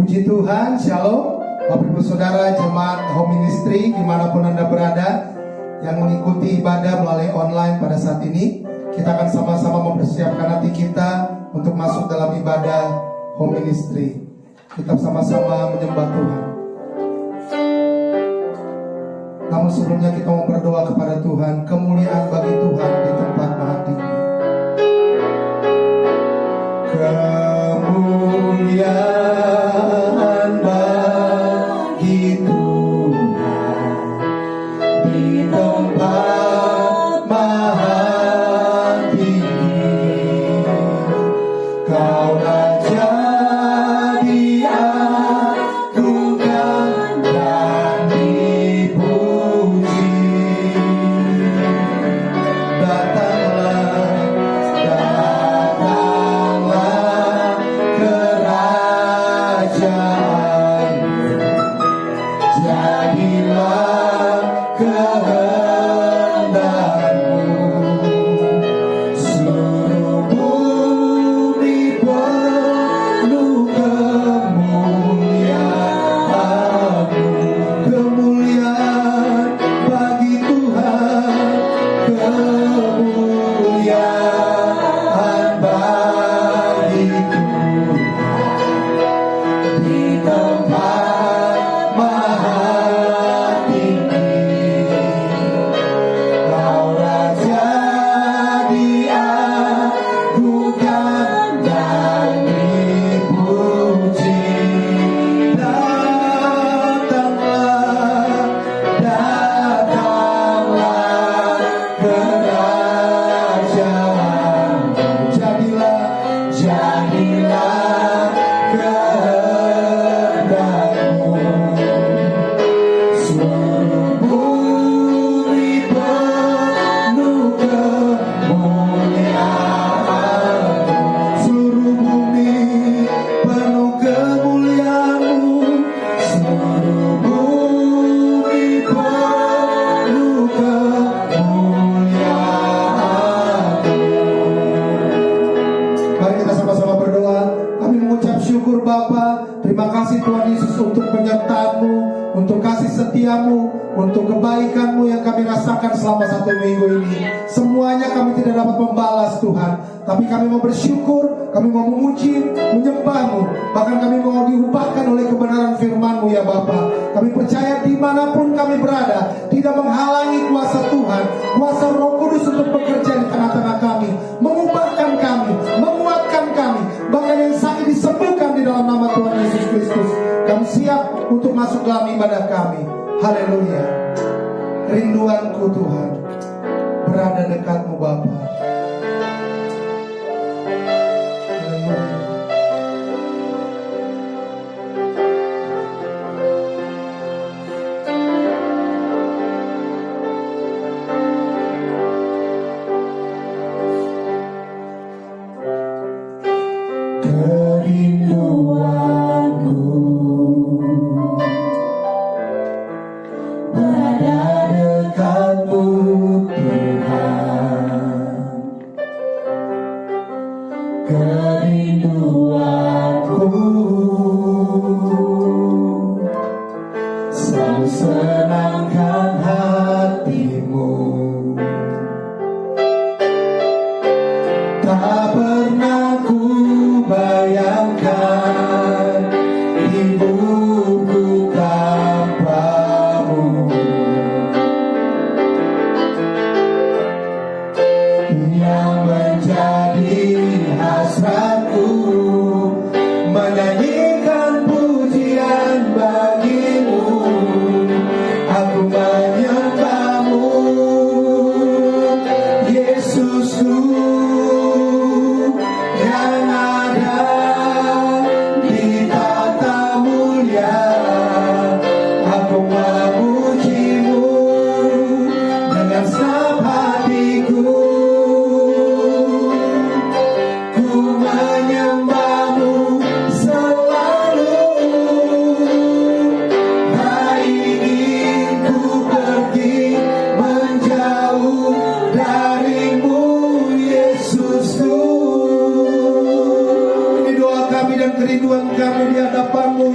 Puji Tuhan, Shalom Bapak Ibu Saudara Jemaat Home Ministry dimanapun Anda berada yang mengikuti ibadah melalui online pada saat ini. Kita akan sama-sama mempersiapkan hati kita untuk masuk dalam ibadah Home Ministry. Kita sama-sama menyembah Tuhan. Namun sebelumnya kita mau berdoa kepada Tuhan. Kemuliaan bagi Tuhan di tempat maha tinggi. Kemuliaan bagi Tuhan di tempat maha tinggi. Kau Raja diagungkan dan dipuji. Datanglah kerajaanmu, jadilah kehendakmu. Seluruh bumi penuh kemuliaan-Mu. Kemuliaan bagi Tuhan, kemuliaan bagi Tuhan di tempat maha tinggi. Kau Raja diagungkan dan dipuji. Datanglah, datanglah kerajaanmu, jadilah kehendakmu. Seluruh bumi penuh kemuliaan-Mu. Seluruh bumi penuh kemuliaan-Mu. Seluruh bumi penuh kemuliaan-Mu. Mari kita sama-sama berdoa. Kami mengucap syukur Bapa. Terima kasih Tuhan Yesus untuk penyertaan-Mu, untuk kasih setia-Mu, untuk kebaikan-Mu yang kami rasakan selama 1 minggu ini. Semuanya kami tidak dapat membalas Tuhan, tapi kami mau bersyukur, kami mau memuji, menyembah-Mu. Bahkan kami mau diubahkan oleh kebenaran firman-Mu ya Bapa. Kami percaya dimanapun kami berada, tidak menghalangi kuasa Tuhan, kuasa Roh Kudus untuk bekerja di tengah-tengah kami, mengubahkan kami, menguatkan kami, bahkan yang sakit disembuhkan di dalam nama Tuhan Yesus Kristus. Kami siap untuk masuk dalam ibadah kami. Haleluya. Rinduanku Tuhan berada dekat-Mu Bapa. Haleluya. Kerinduanku berada dekat-Mu Tuhan.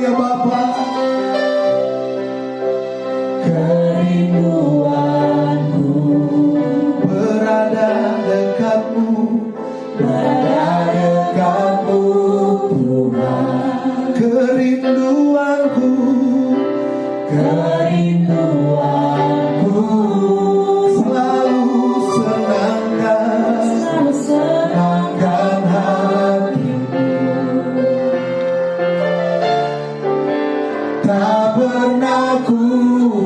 ya Bapa. Kerinduanku berada dekatmu, berada dekatmu Tuhan. Kerinduanku, kerinduanku selalu senangkan hatiku. Tak pernah ku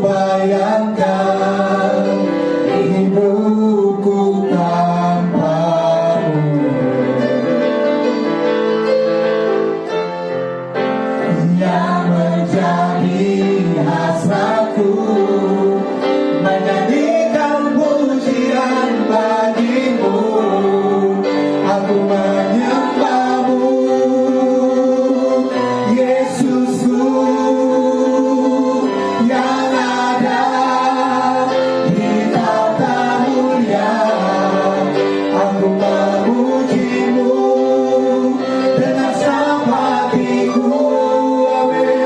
bayangkan hidupku tanpamu. Yang menjadi hasratku menyanyikan pujian bagimu. Aku menyembahmu, Yesusku yang ada di tata mulia. Aku memujimu dengan segenap hatiku. Amin.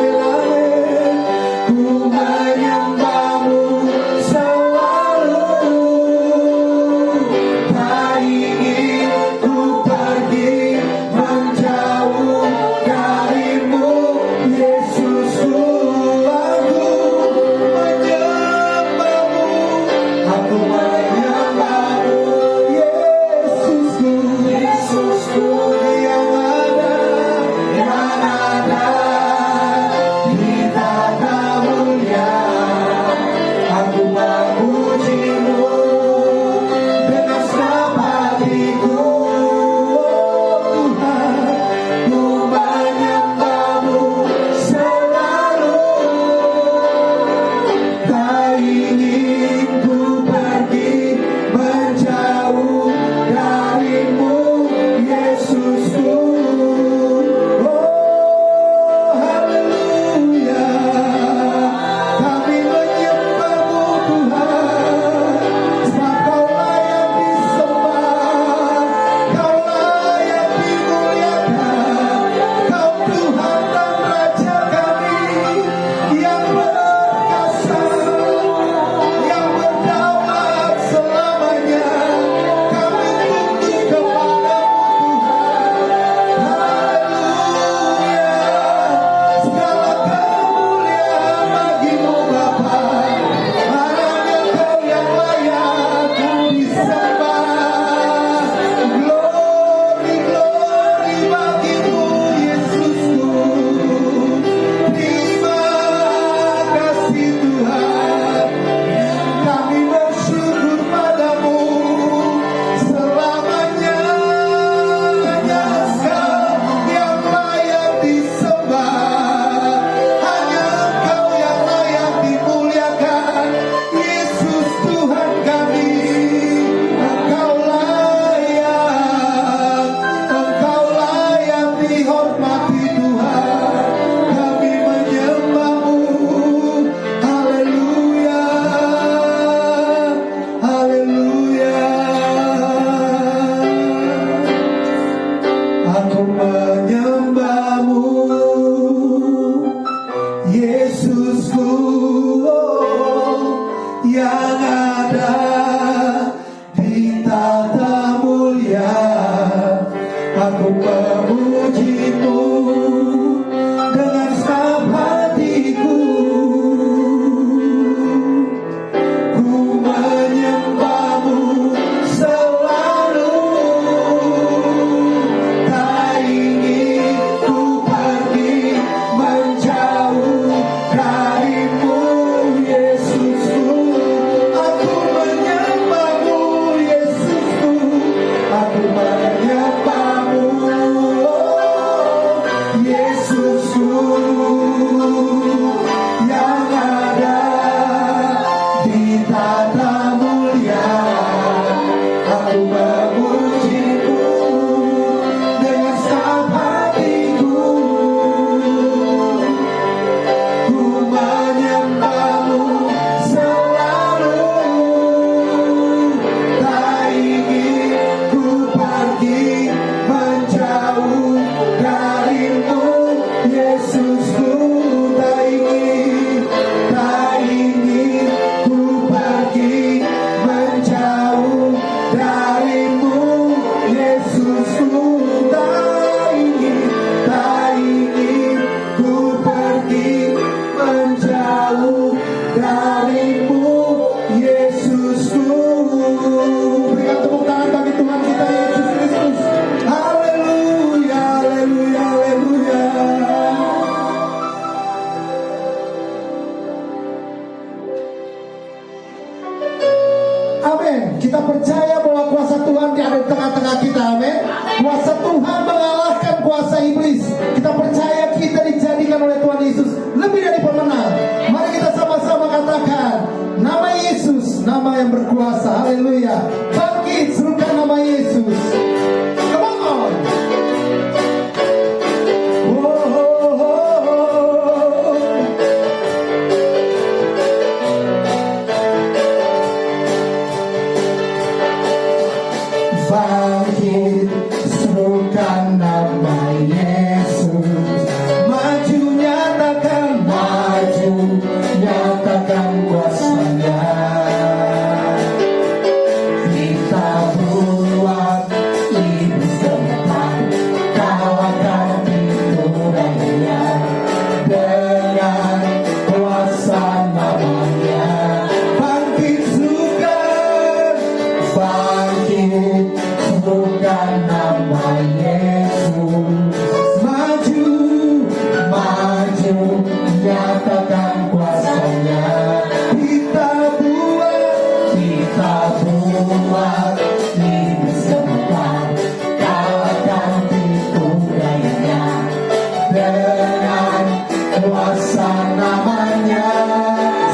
kuasa namanya.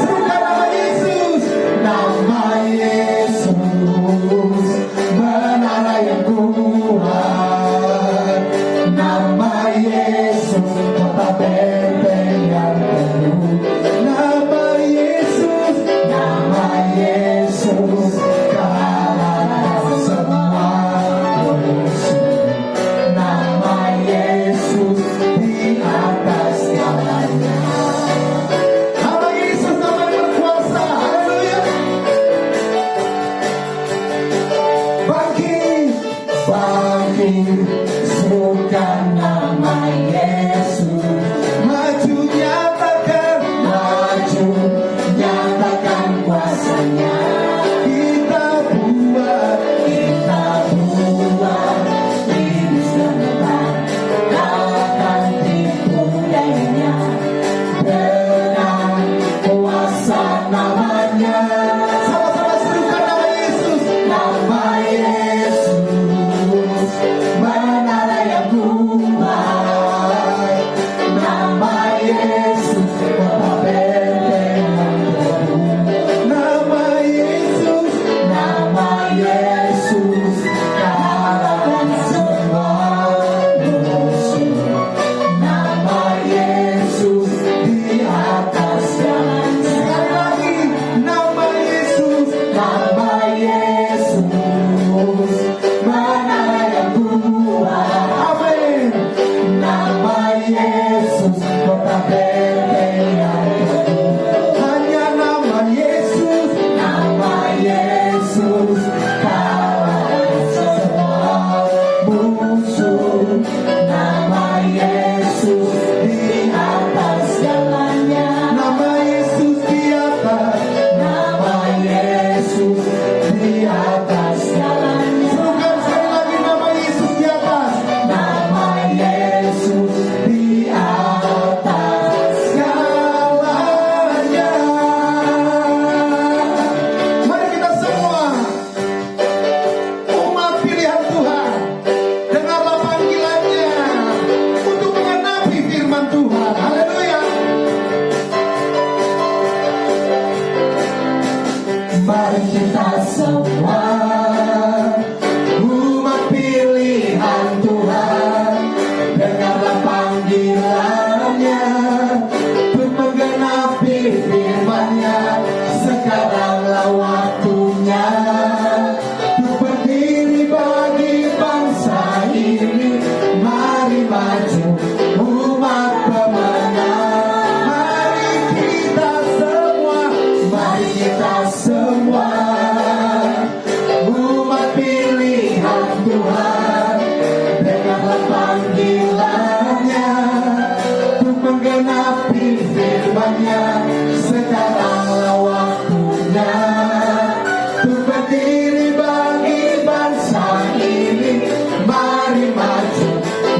Serukan nama Yesus, nama Yesus, menara yang kuat. Nama Yesus, kota benteng yang teguh. Nama Yesus, nama Yesus, kalahkan semua musuh. Nama Yesus di atas segalanya. Nama Yesus nama yang berkuasa. Haleluya. Bangkit, bangkit, serukan nama Yesus. Maju nyatakan, maju nyatakan kuasanya. Kita buat iblis gemetar, kalahkan tipu dayanya. Dengan kuasa namanya. Sama-sama serukan nama Yesus. Nama Yesus, menara yang kuat. Nama Yesus, kota benteng yang teguh. Nama Yesus, nama Yesus, kalahkan semua musuh. Nama Yesus di atas segalanya. Sekali lagi, nama Yesus, nama Yesus, menara yang kuat. Amin. Nama Yesus, kota benteng yang teguh. Hanya nama Yesus, nama Yesus, kalahkan semua musuh. Nama Yesus di atas segalanya. Nama Yesus di atas. Nama Yesus di atas segalanya. Serukan sekali lagi, nama Yesus di atas. Nama Yesus di atas segalanya. Mari kita semua, umat pilihan Tuhan, dengarlah panggilannya untuk mengenapi firman Tuhan. Haleluya. Mari kita semua, umat pilihan Tuhan, dengarlah panggilannya untuk menggenapi firman-Nya. Sekaranglah waktunya untuk berdiri bagi bangsa ini. Mari maju, umat pemenang. Mari kita semua, mari kita semua, umat pilihan Tuhan, dengarlah panggilannya untuk menggenapi firman-Nya. Sekaranglah waktunya untuk berdiri bagi bangsa ini. Mari maju,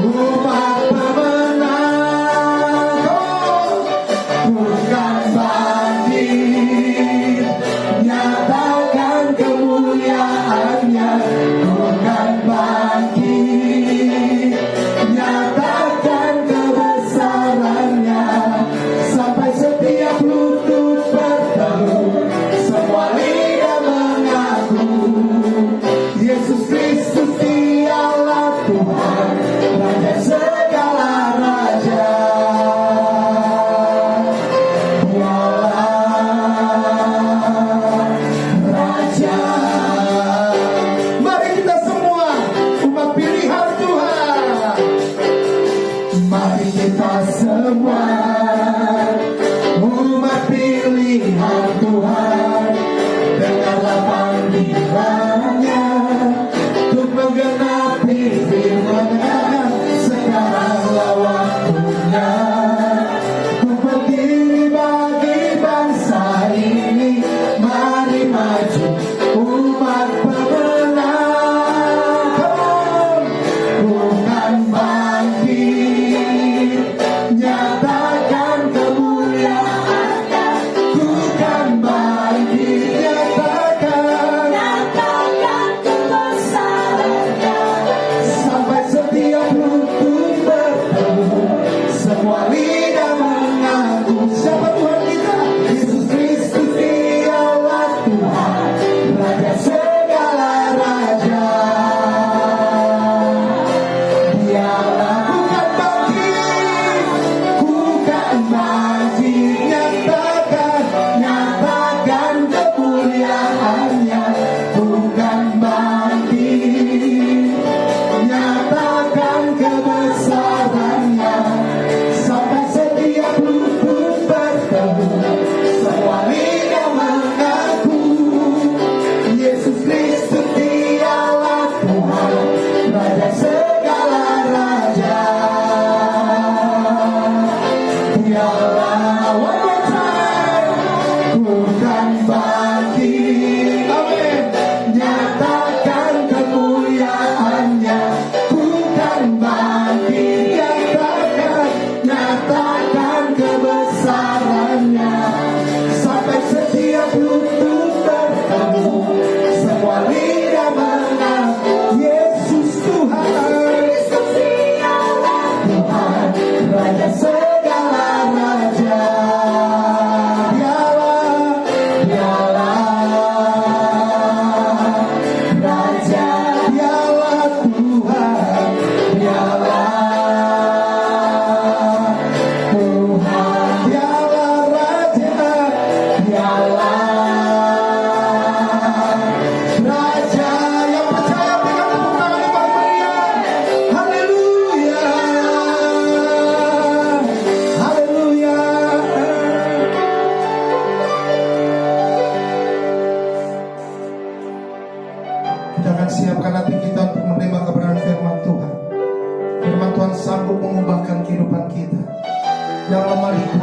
umat pemenang. Bukan bangkit, nyatakan kemuliaan-Nya. Bukan bangkit, nyatakan kebesaran-Nya. Sampai setiap luka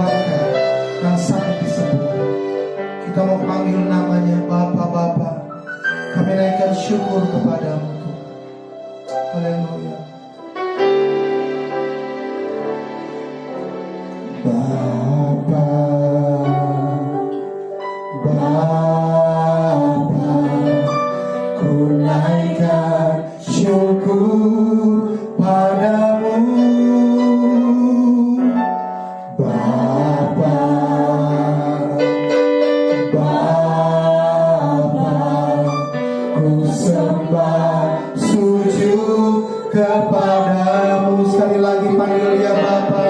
dikuatkan, yang sakit disembuhkan. Kita mau panggil namanya Bapa. Kami naikkan syukur kepadamu Tuhan. Haleluya. Bapa, ku naikkan syukur padamu. Bapa, ku sembah sujud kepadamu. Sekali lagi panggil dia Bapa.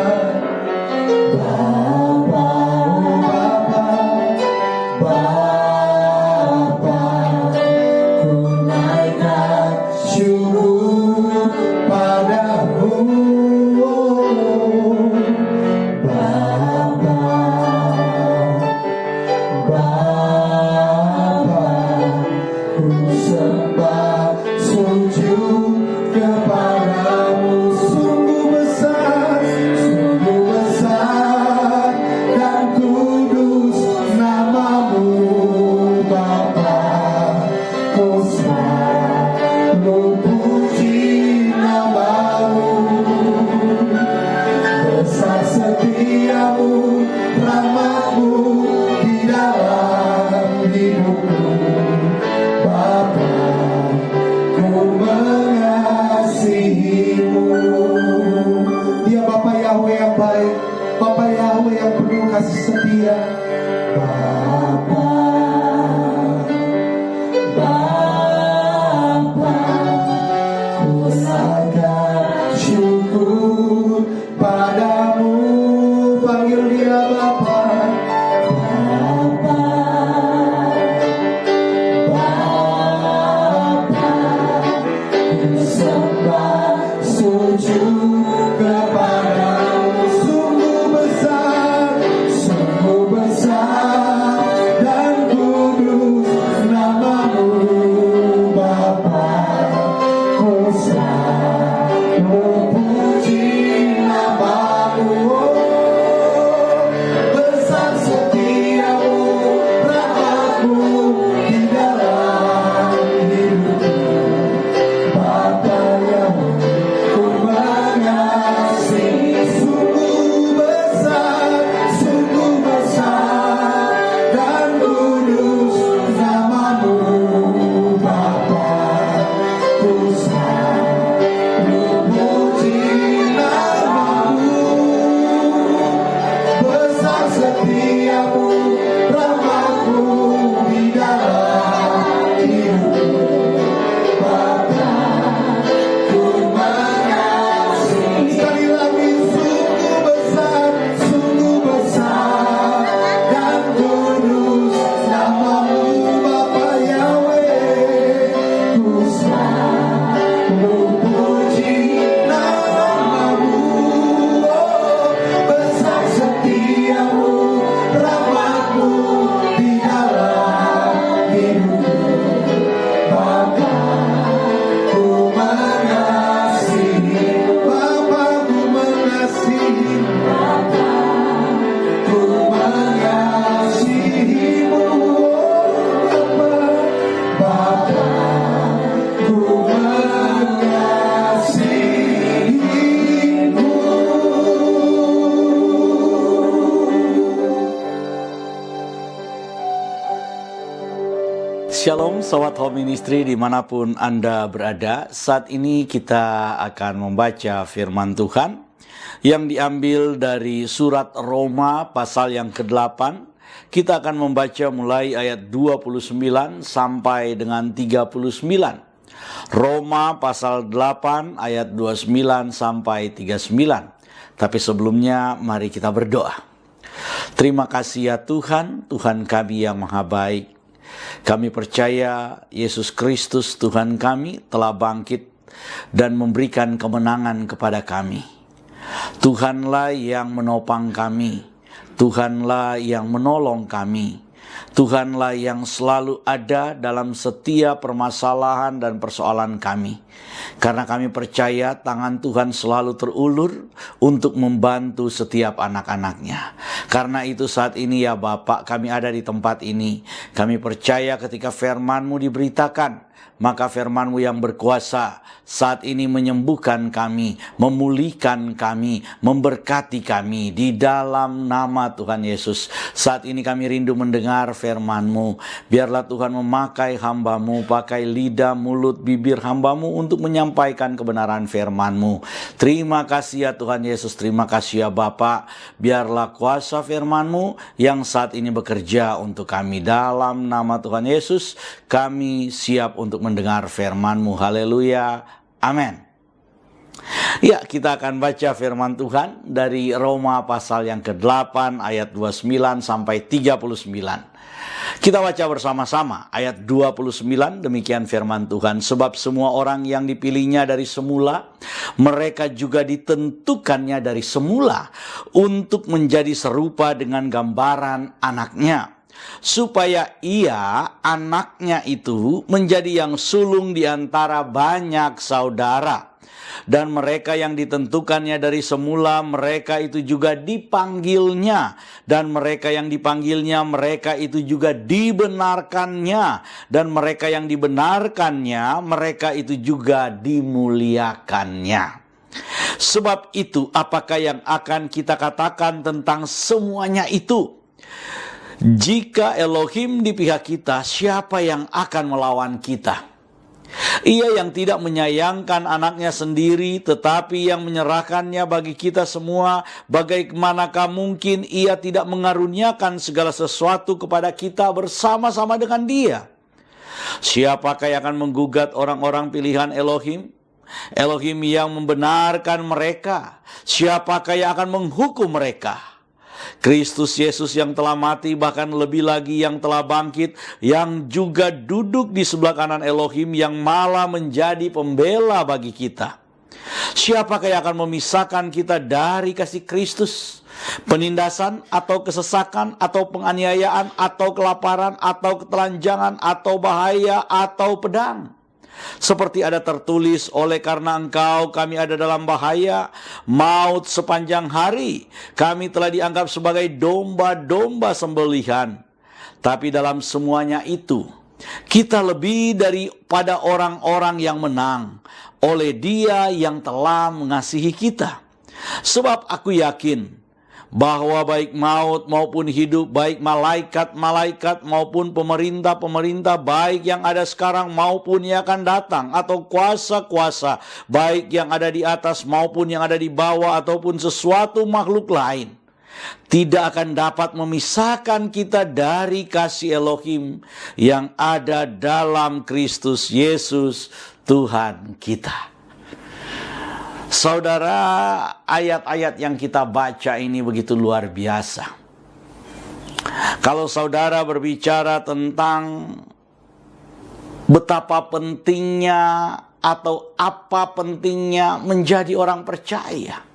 Shalom Sobat Home Ministry dimanapun Anda berada. Saat ini kita akan membaca firman Tuhan yang diambil dari surat Roma pasal yang ke-8. Kita akan membaca mulai ayat 29 sampai dengan 39. Roma pasal 8 ayat 29 sampai 39. Tapi sebelumnya mari kita berdoa. Terima kasih ya Tuhan, Tuhan kami yang maha baik. Kami percaya Yesus Kristus Tuhan kami telah bangkit dan memberikan kemenangan kepada kami. Tuhanlah yang menopang kami, Tuhanlah yang menolong kami, Tuhanlah yang selalu ada dalam setiap permasalahan dan persoalan kami. Karena kami percaya tangan Tuhan selalu terulur untuk membantu setiap anak-anaknya. Karena itu saat ini ya Bapak, kami ada di tempat ini. Kami percaya ketika firman-Mu diberitakan, maka firman-Mu yang berkuasa saat ini menyembuhkan kami, memulihkan kami, memberkati kami di dalam nama Tuhan Yesus. Saat ini kami rindu mendengar firman-Mu. Biarlah Tuhan memakai hamba-Mu, pakai lidah, mulut, bibir hamba-Mu untuk menyampaikan kebenaran firman-Mu. Terima kasih ya Tuhan Yesus, terima kasih ya Bapa. Biarlah kuasa firman-Mu yang saat ini bekerja untuk kami. Dalam nama Tuhan Yesus, kami siap untuk mendengar firman-Mu. Haleluya. Amin. Ya, kita akan baca firman Tuhan dari Roma pasal yang ke-8 ayat 29 sampai 39. Kita baca bersama-sama ayat 29, demikian firman Tuhan. Sebab semua orang yang dipilihnya dari semula, mereka juga ditentukannya dari semula untuk menjadi serupa dengan gambaran anaknya, supaya ia, anaknya itu, menjadi yang sulung di antara banyak saudara. Dan mereka yang ditentukannya dari semula, mereka itu juga dipanggilnya. Dan mereka yang dipanggilnya, mereka itu juga dibenarkannya. Dan mereka yang dibenarkannya, mereka itu juga dimuliakannya. Sebab itu, apakah yang akan kita katakan tentang semuanya itu? Jika Elohim di pihak kita, siapa yang akan melawan kita? Ia yang tidak menyayangkan anaknya sendiri, tetapi yang menyerahkannya bagi kita semua, bagaimanakah mungkin ia tidak mengaruniakan segala sesuatu kepada kita bersama-sama dengan Dia? Siapakah yang akan menggugat orang-orang pilihan Elohim? Elohim yang membenarkan mereka. Siapakah yang akan menghukum mereka? Kristus Yesus yang telah mati, bahkan lebih lagi yang telah bangkit, yang juga duduk di sebelah kanan Elohim, yang malah menjadi pembela bagi kita. Siapakah yang akan memisahkan kita dari kasih Kristus? Penindasan atau kesesakan atau penganiayaan atau kelaparan atau ketelanjangan atau bahaya atau pedang? Seperti ada tertulis, oleh karena engkau kami ada dalam bahaya, maut sepanjang hari. Kami telah dianggap sebagai domba-domba sembelihan. Tapi dalam semuanya itu, kita lebih daripada orang-orang yang menang oleh Dia yang telah mengasihi kita. Sebab aku yakin bahwa baik maut maupun hidup, baik malaikat-malaikat maupun pemerintah-pemerintah, baik yang ada sekarang maupun yang akan datang, atau kuasa-kuasa, baik yang ada di atas maupun yang ada di bawah, ataupun sesuatu makhluk lain, tidak akan dapat memisahkan kita dari kasih Elohim yang ada dalam Kristus Yesus Tuhan kita. Saudara, ayat-ayat yang kita baca ini begitu luar biasa. Kalau saudara berbicara tentang betapa pentingnya atau apa pentingnya menjadi orang percaya,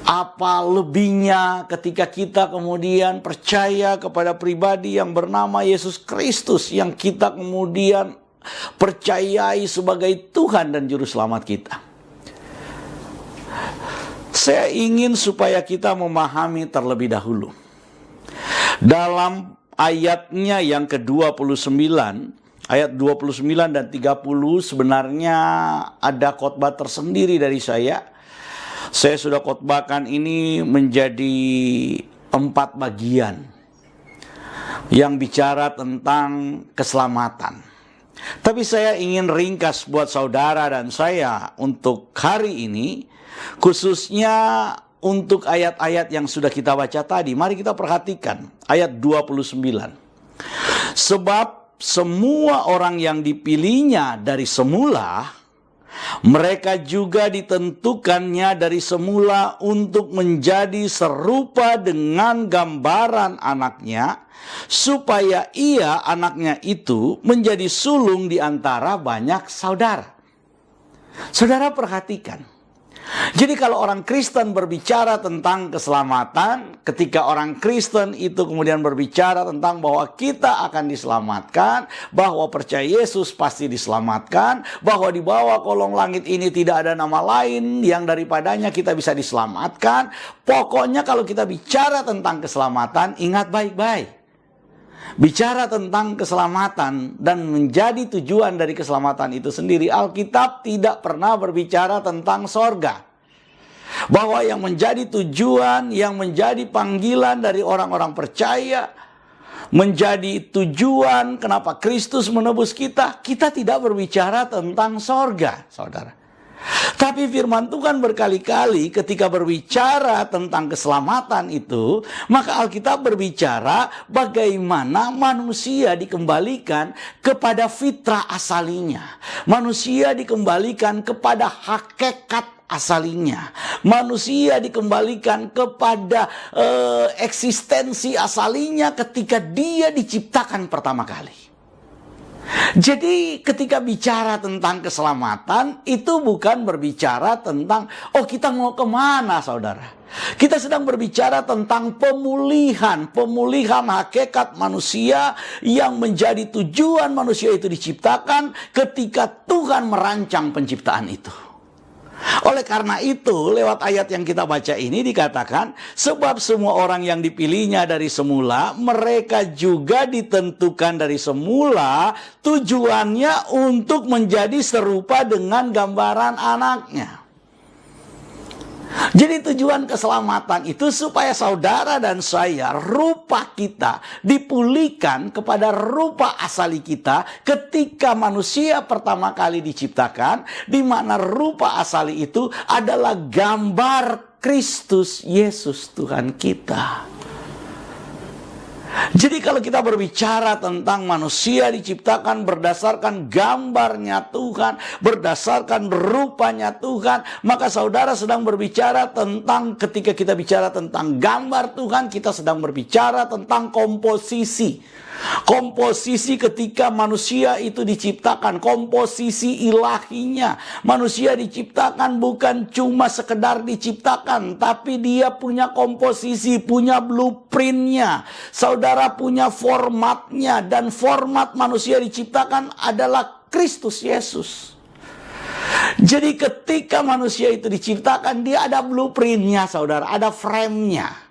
apa lebihnya ketika kita kemudian percaya kepada pribadi yang bernama Yesus Kristus, yang kita kemudian percayai sebagai Tuhan dan Juru Selamat kita. Saya ingin supaya kita memahami terlebih dahulu. Dalam ayatnya yang ke-29, ayat 29 dan 30 sebenarnya ada khotbah tersendiri dari saya. Saya sudah khotbahkan ini menjadi 4 bagian yang bicara tentang keselamatan. Tapi saya ingin ringkas buat saudara dan saya untuk hari ini, khususnya untuk ayat-ayat yang sudah kita baca tadi. Mari kita perhatikan ayat 29. Sebab semua orang yang dipilihnya dari semula, mereka juga ditentukannya dari semula untuk menjadi serupa dengan gambaran anaknya, supaya ia, anaknya itu, menjadi sulung di antara banyak saudara. Saudara perhatikan, Jadi kalau orang Kristen berbicara tentang keselamatan, ketika orang Kristen itu kemudian berbicara tentang bahwa kita akan diselamatkan, bahwa percaya Yesus pasti diselamatkan, bahwa di bawah kolong langit ini tidak ada nama lain yang daripadanya kita bisa diselamatkan. Pokoknya kalau kita bicara tentang keselamatan, ingat baik-baik. Bicara tentang keselamatan dan menjadi tujuan dari keselamatan itu sendiri, Alkitab tidak pernah berbicara tentang sorga. Bahwa yang menjadi tujuan, yang menjadi panggilan dari orang-orang percaya, menjadi tujuan kenapa Kristus menebus kita, kita tidak berbicara tentang sorga, saudara. Tapi firman Tuhan berkali-kali ketika berbicara tentang keselamatan itu, maka Alkitab berbicara bagaimana manusia dikembalikan kepada fitrah asalinya. Manusia dikembalikan kepada hakikat asalinya. Manusia dikembalikan kepada eksistensi asalinya ketika dia diciptakan pertama kali. Jadi ketika bicara tentang keselamatan, itu bukan berbicara tentang, oh kita mau kemana saudara. Kita sedang berbicara tentang pemulihan hakikat manusia yang menjadi tujuan manusia itu diciptakan ketika Tuhan merancang penciptaan itu. Oleh karena itu, lewat ayat yang kita baca ini dikatakan, sebab semua orang yang dipilihnya dari semula, mereka juga ditentukan dari semula, tujuannya untuk menjadi serupa dengan gambaran anaknya. Jadi tujuan keselamatan itu supaya saudara dan saya, rupa kita dipulihkan kepada rupa asali kita ketika manusia pertama kali diciptakan, di mana rupa asali itu adalah gambar Kristus Yesus Tuhan kita. Jadi kalau kita berbicara tentang manusia diciptakan berdasarkan gambarnya Tuhan, berdasarkan rupanya Tuhan, maka saudara sedang berbicara tentang, ketika kita bicara tentang gambar Tuhan, kita sedang berbicara tentang komposisi. Komposisi ketika manusia itu diciptakan, komposisi ilahinya. Manusia diciptakan bukan cuma sekedar diciptakan, tapi dia punya komposisi, punya blueprintnya. Saudara punya formatnya, dan format manusia diciptakan adalah Kristus Yesus. Jadi ketika manusia itu diciptakan, dia ada blueprintnya saudara, ada frame-nya.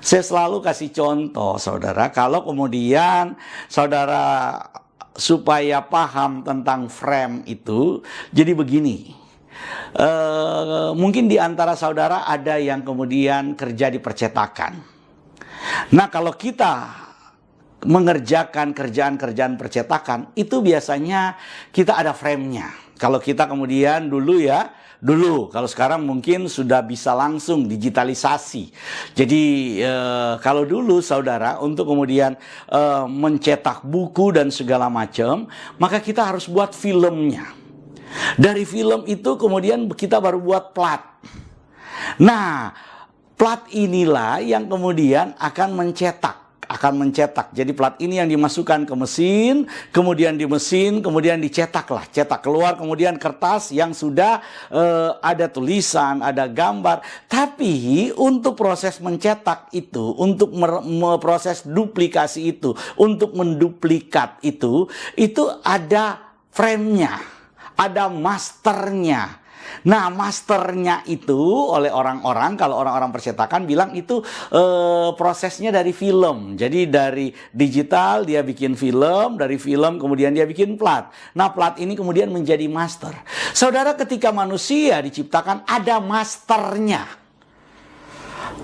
Saya selalu kasih contoh saudara, kalau kemudian saudara supaya paham tentang frame itu, jadi begini. Mungkin di antara saudara ada yang kemudian kerja di percetakan. Nah kalau kita mengerjakan kerjaan-kerjaan percetakan, itu biasanya kita ada frame-nya. Kalau kita kemudian dulu, kalau sekarang mungkin sudah bisa langsung digitalisasi. Jadi kalau dulu saudara untuk kemudian mencetak buku dan segala macam, maka kita harus buat filmnya. Dari film itu kemudian kita baru buat plat. Nah, plat inilah yang kemudian akan mencetak. Jadi plat ini yang dimasukkan ke mesin, kemudian di mesin, kemudian dicetaklah, cetak keluar kemudian kertas yang sudah ada tulisan, ada gambar. Tapi untuk proses mencetak itu, untuk proses duplikasi itu, untuk menduplikat itu ada frame-nya, ada masternya. Nah, masternya itu oleh orang-orang, kalau orang-orang percetakan bilang itu prosesnya dari film. Jadi dari digital dia bikin film, dari film kemudian dia bikin plat. Nah, plat ini kemudian menjadi master. Saudara, ketika manusia diciptakan ada masternya.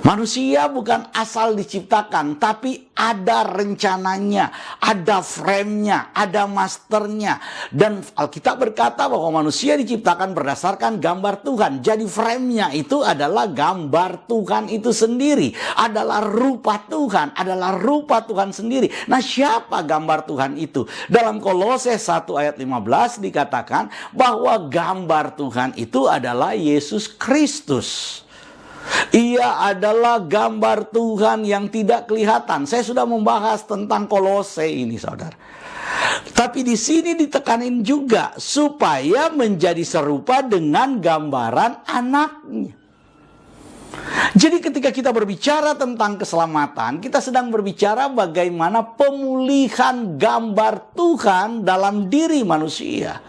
Manusia bukan asal diciptakan, tapi ada rencananya, ada frame-nya, ada masternya. Dan Alkitab berkata bahwa manusia diciptakan berdasarkan gambar Tuhan. Jadi frame-nya itu adalah gambar Tuhan itu sendiri. Adalah rupa Tuhan, adalah rupa Tuhan sendiri. Nah, siapa gambar Tuhan itu? Dalam Kolose 1 ayat 15 dikatakan bahwa gambar Tuhan itu adalah Yesus Kristus. Ia adalah gambar Tuhan yang tidak kelihatan. Saya sudah membahas tentang Kolose ini saudara. Tapi di sini ditekanin juga supaya menjadi serupa dengan gambaran anaknya. Jadi ketika kita berbicara tentang keselamatan, kita sedang berbicara bagaimana pemulihan gambar Tuhan dalam diri manusia.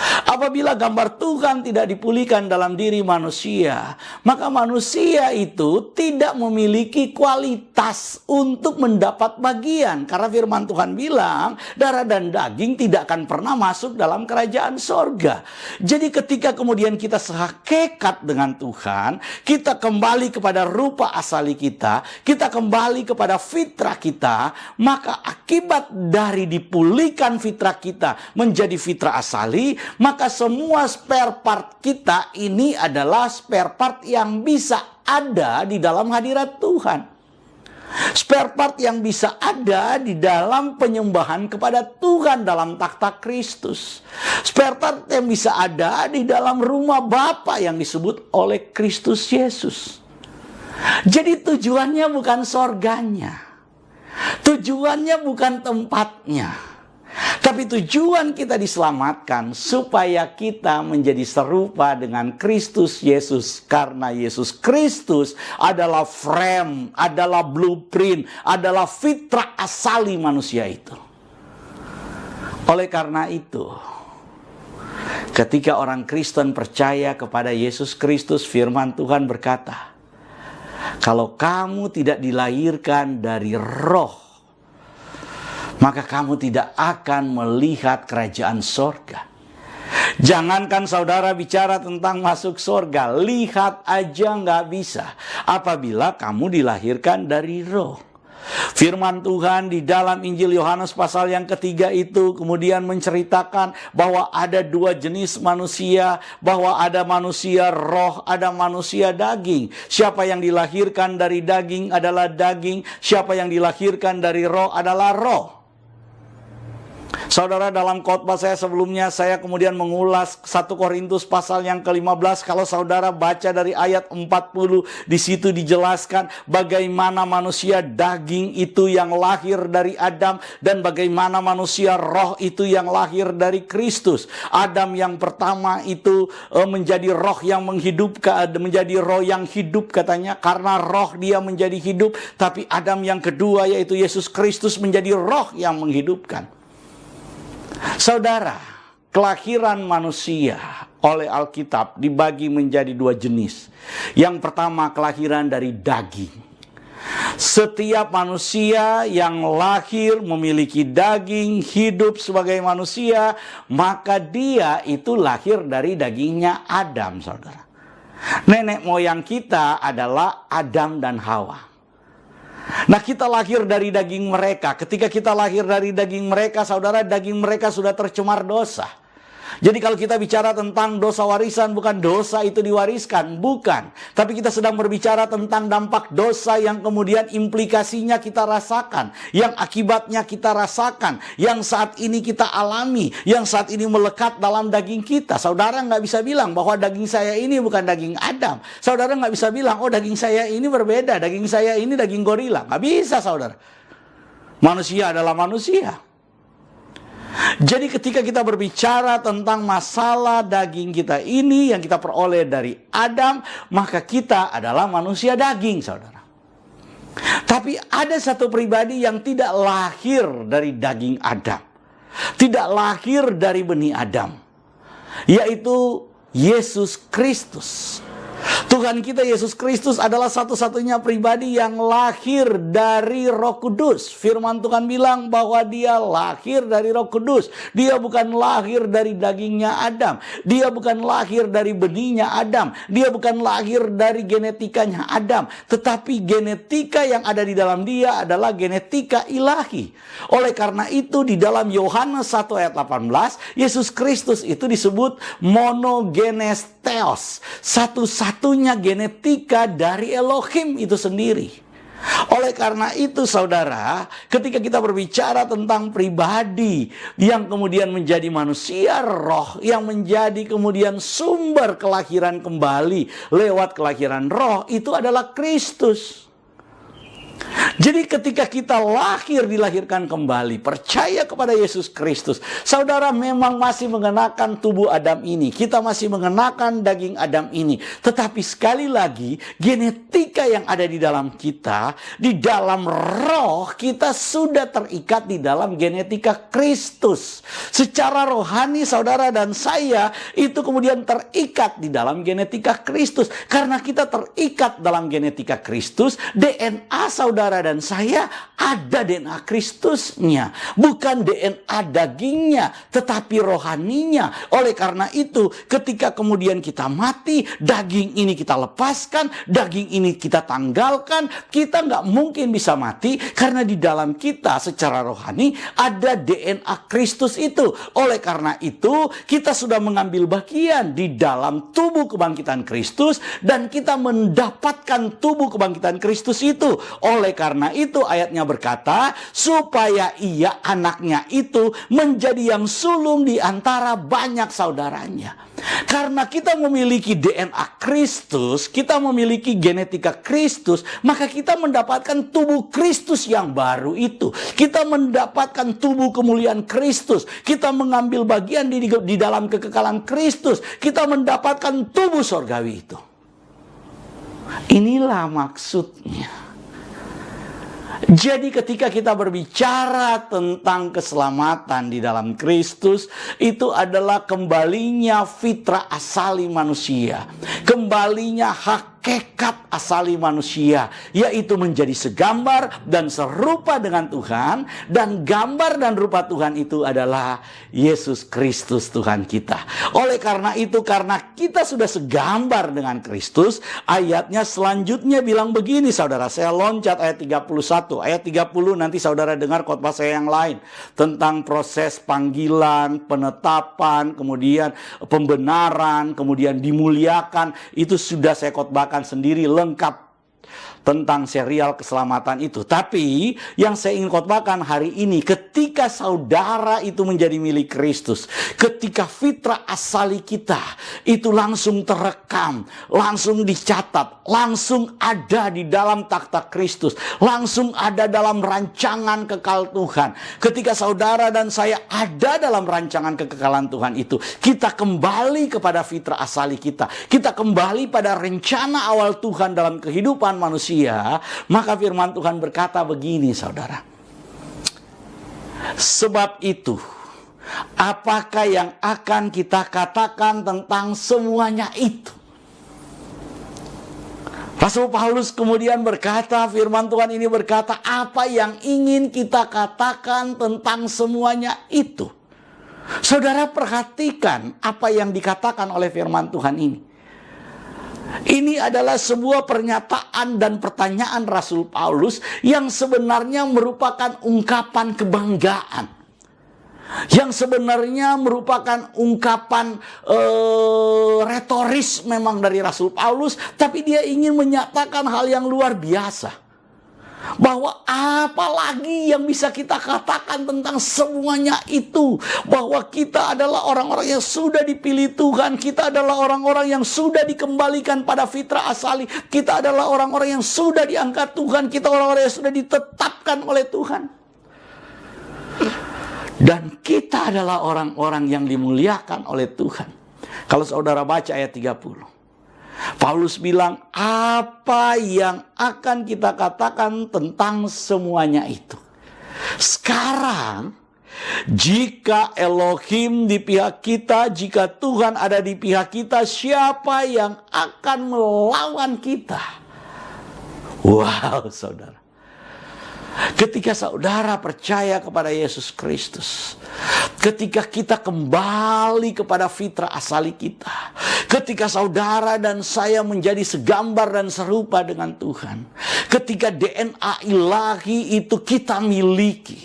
Apabila gambar Tuhan tidak dipulihkan dalam diri manusia, maka manusia itu tidak memiliki kualitas untuk mendapat bagian. Karena firman Tuhan bilang, darah dan daging tidak akan pernah masuk dalam kerajaan sorga. Jadi ketika kemudian kita sehakikat dengan Tuhan, kita kembali kepada rupa asali kita kembali kepada fitrah kita, maka akibat dari dipulihkan fitrah kita menjadi fitrah asali, maka semua spare part kita ini adalah spare part yang bisa ada di dalam hadirat Tuhan. Spare part yang bisa ada di dalam penyembahan kepada Tuhan dalam takhta Kristus. Spare part yang bisa ada di dalam rumah Bapa yang disebut oleh Kristus Yesus. Jadi tujuannya bukan sorganya. Tujuannya bukan tempatnya. Tapi tujuan kita diselamatkan supaya kita menjadi serupa dengan Kristus Yesus. Karena Yesus Kristus adalah frame, adalah blueprint, adalah fitrah asali manusia itu. Oleh karena itu, ketika orang Kristen percaya kepada Yesus Kristus, firman Tuhan berkata, kalau kamu tidak dilahirkan dari roh, maka kamu tidak akan melihat kerajaan sorga. Jangankan saudara bicara tentang masuk sorga, lihat aja nggak bisa apabila kamu dilahirkan dari roh. Firman Tuhan di dalam Injil Yohanes pasal yang ketiga itu kemudian menceritakan bahwa ada dua jenis manusia, bahwa ada manusia roh, ada manusia daging. Siapa yang dilahirkan dari daging adalah daging, siapa yang dilahirkan dari roh adalah roh. Saudara, dalam khotbah saya sebelumnya, saya kemudian mengulas 1 Korintus pasal yang ke-15. Kalau saudara baca dari ayat 40, di situ dijelaskan bagaimana manusia daging itu yang lahir dari Adam, dan bagaimana manusia roh itu yang lahir dari Kristus. Adam yang pertama itu menjadi roh yang menghidupkan, menjadi roh yang hidup katanya, karena roh dia menjadi hidup. Tapi Adam yang kedua, yaitu Yesus Kristus, menjadi roh yang menghidupkan. Saudara, kelahiran manusia oleh Alkitab dibagi menjadi dua jenis. Yang pertama, kelahiran dari daging. Setiap manusia yang lahir memiliki daging, hidup sebagai manusia, maka dia itu lahir dari dagingnya Adam, saudara. Nenek moyang kita adalah Adam dan Hawa. Nah, kita lahir dari daging mereka. Ketika kita lahir dari daging mereka, saudara, daging mereka sudah tercemar dosa. Jadi kalau kita bicara tentang dosa warisan, bukan dosa itu diwariskan, bukan. Tapi kita sedang berbicara tentang dampak dosa yang kemudian implikasinya kita rasakan, yang akibatnya kita rasakan, yang saat ini kita alami, yang saat ini melekat dalam daging kita. Saudara nggak bisa bilang bahwa daging saya ini bukan daging Adam. Saudara nggak bisa bilang, oh daging saya ini berbeda, daging saya ini daging gorila. Nggak bisa, saudara. Manusia adalah manusia. Jadi ketika kita berbicara tentang masalah daging kita ini yang kita peroleh dari Adam, maka kita adalah manusia daging, saudara. Tapi ada satu pribadi yang tidak lahir dari daging Adam, tidak lahir dari benih Adam, yaitu Yesus Kristus. Tuhan kita Yesus Kristus adalah satu-satunya pribadi yang lahir dari Roh Kudus. Firman Tuhan bilang bahwa dia lahir dari Roh Kudus. Dia bukan lahir dari dagingnya Adam. Dia bukan lahir dari benihnya Adam. Dia bukan lahir dari genetikanya Adam. Tetapi genetika yang ada di dalam dia adalah genetika ilahi. Oleh karena itu di dalam Yohanes 1 ayat 18, Yesus Kristus itu disebut monogenes theos. Satu-satunya genetika dari Elohim itu sendiri. Oleh karena itu saudara, ketika kita berbicara tentang pribadi yang kemudian menjadi manusia roh, yang menjadi kemudian sumber kelahiran kembali lewat kelahiran roh, itu adalah Kristus. Jadi ketika kita dilahirkan kembali, percaya kepada Yesus Kristus, saudara memang masih mengenakan tubuh Adam ini. Kita masih mengenakan daging Adam ini. Tetapi sekali lagi, genetika yang ada di dalam kita, di dalam roh, kita sudah terikat di dalam genetika Kristus. Secara rohani saudara dan saya itu kemudian terikat di dalam genetika Kristus. Karena kita terikat dalam genetika Kristus, DNA saudara dan saya ada DNA Kristusnya, bukan DNA dagingnya, tetapi rohaninya. Oleh karena itu, ketika kemudian kita mati, daging ini kita lepaskan, daging ini kita tanggalkan, kita nggak mungkin bisa mati karena di dalam kita secara rohani ada DNA Kristus itu. Oleh karena itu, kita sudah mengambil bagian di dalam tubuh kebangkitan Kristus dan kita mendapatkan tubuh kebangkitan Kristus itu. Oleh karena itu ayatnya berkata, supaya ia anaknya itu menjadi yang sulung di antara banyak saudaranya. Karena kita memiliki DNA Kristus, kita memiliki genetika Kristus, maka kita mendapatkan tubuh Kristus yang baru itu. Kita mendapatkan tubuh kemuliaan Kristus. Kita mengambil bagian di dalam kekekalan Kristus. Kita mendapatkan tubuh sorgawi itu. Inilah maksudnya. Jadi ketika kita berbicara tentang keselamatan di dalam Kristus, itu adalah kembalinya fitrah asali manusia. Kembalinya hakikat asali manusia, yaitu menjadi segambar dan serupa dengan Tuhan. Dan gambar dan rupa Tuhan itu adalah Yesus Kristus Tuhan kita. Oleh karena itu, karena kita sudah segambar dengan Kristus, ayatnya selanjutnya bilang begini saudara. Saya loncat ayat 31. Ayat 30 nanti saudara dengar khotbah saya yang lain. Tentang proses panggilan, penetapan, kemudian pembenaran, kemudian dimuliakan. Itu sudah saya khotbahkan sendiri lengkap tentang serial keselamatan itu. Tapi yang saya ingin khotbahkan hari ini, ketika saudara itu menjadi milik Kristus, ketika fitrah asali kita itu langsung terekam, langsung dicatat, langsung ada di dalam takhta Kristus, langsung ada dalam rancangan kekal Tuhan. Ketika saudara dan saya ada dalam rancangan kekekalan Tuhan itu, kita kembali kepada fitrah asali kita. Kita kembali pada rencana awal Tuhan dalam kehidupan manusia. Maka firman Tuhan berkata begini saudara. Sebab itu, apakah yang akan kita katakan tentang semuanya itu? Rasul Paulus kemudian berkata, firman Tuhan ini berkata, apa yang ingin kita katakan tentang semuanya itu? Saudara perhatikan apa yang dikatakan oleh firman Tuhan ini. Ini adalah sebuah pernyataan dan pertanyaan Rasul Paulus yang sebenarnya merupakan ungkapan kebanggaan. Yang sebenarnya merupakan ungkapan retoris memang dari Rasul Paulus. Tapi dia ingin menyatakan hal yang luar biasa. Bahwa apalagi yang bisa kita katakan tentang semuanya itu. Bahwa kita adalah orang-orang yang sudah dipilih Tuhan. Kita adalah orang-orang yang sudah dikembalikan pada fitrah asali. Kita adalah orang-orang yang sudah diangkat Tuhan. Kita orang-orang yang sudah ditetapkan oleh Tuhan. Dan kita adalah orang-orang yang dimuliakan oleh Tuhan. Kalau saudara baca ayat 30. Paulus bilang, apa yang akan kita katakan tentang semuanya itu? Sekarang, jika Elohim di pihak kita, jika Tuhan ada di pihak kita, siapa yang akan melawan kita? Wow, saudara. Ketika saudara percaya kepada Yesus Kristus, ketika kita kembali kepada fitrah asali kita, ketika saudara dan saya menjadi segambar dan serupa dengan Tuhan, ketika DNA ilahi itu kita miliki,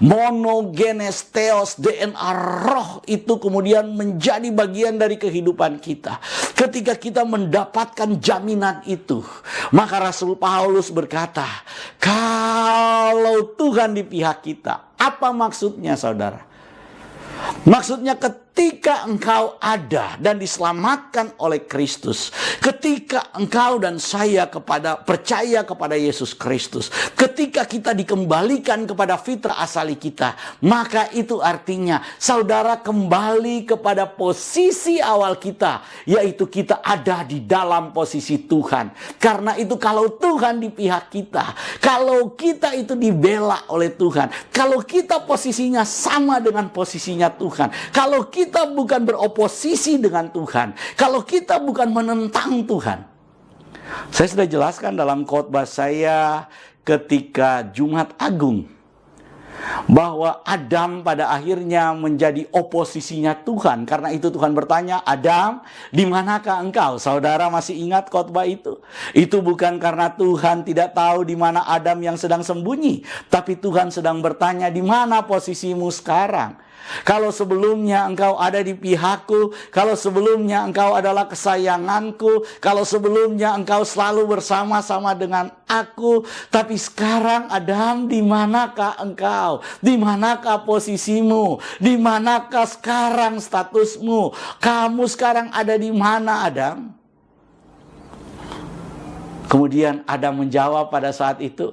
monogenes theos, DNA roh itu kemudian menjadi bagian dari kehidupan kita. Ketika kita mendapatkan jaminan itu, maka Rasul Paulus berkata, kalau Tuhan di pihak kita, apa maksudnya saudara? Maksudnya ketika engkau ada dan diselamatkan oleh Kristus, ketika engkau dan saya percaya kepada Yesus Kristus, ketika kita dikembalikan kepada fitrah asali kita, maka itu artinya saudara kembali kepada posisi awal kita, yaitu kita ada di dalam posisi Tuhan. Karena itu kalau Tuhan di pihak kita, kalau kita itu dibela oleh Tuhan, kalau kita posisinya sama dengan posisinya Tuhan, kalau kita bukan beroposisi dengan Tuhan, kalau kita bukan menentang Tuhan. Saya sudah jelaskan dalam khotbah saya ketika Jumat Agung, bahwa Adam pada akhirnya menjadi oposisinya Tuhan. Karena itu Tuhan bertanya, Adam, di manakah engkau? Saudara masih ingat khotbah itu? Itu bukan karena Tuhan tidak tahu di mana Adam yang sedang sembunyi, tapi Tuhan sedang bertanya, di mana posisimu sekarang? Kalau sebelumnya engkau ada di pihakku, kalau sebelumnya engkau adalah kesayanganku, kalau sebelumnya engkau selalu bersama-sama dengan aku, tapi sekarang Adam, di manakah engkau? Di manakah posisimu? Di manakah sekarang statusmu? Kamu sekarang ada di mana, Adam? Kemudian Adam menjawab pada saat itu,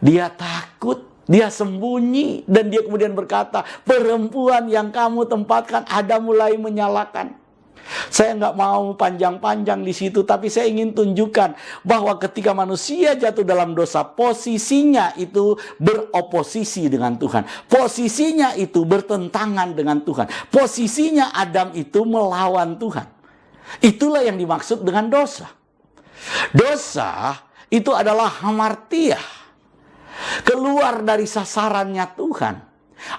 dia takut. Dia sembunyi dan dia kemudian berkata, perempuan yang kamu tempatkan. Adam mulai menyalahkan. Saya nggak mau panjang-panjang di situ, tapi saya ingin tunjukkan bahwa ketika manusia jatuh dalam dosa, posisinya itu beroposisi dengan Tuhan. Posisinya itu bertentangan dengan Tuhan. Posisinya Adam itu melawan Tuhan. Itulah yang dimaksud dengan dosa. Dosa itu adalah hamartia, keluar dari sasarannya Tuhan.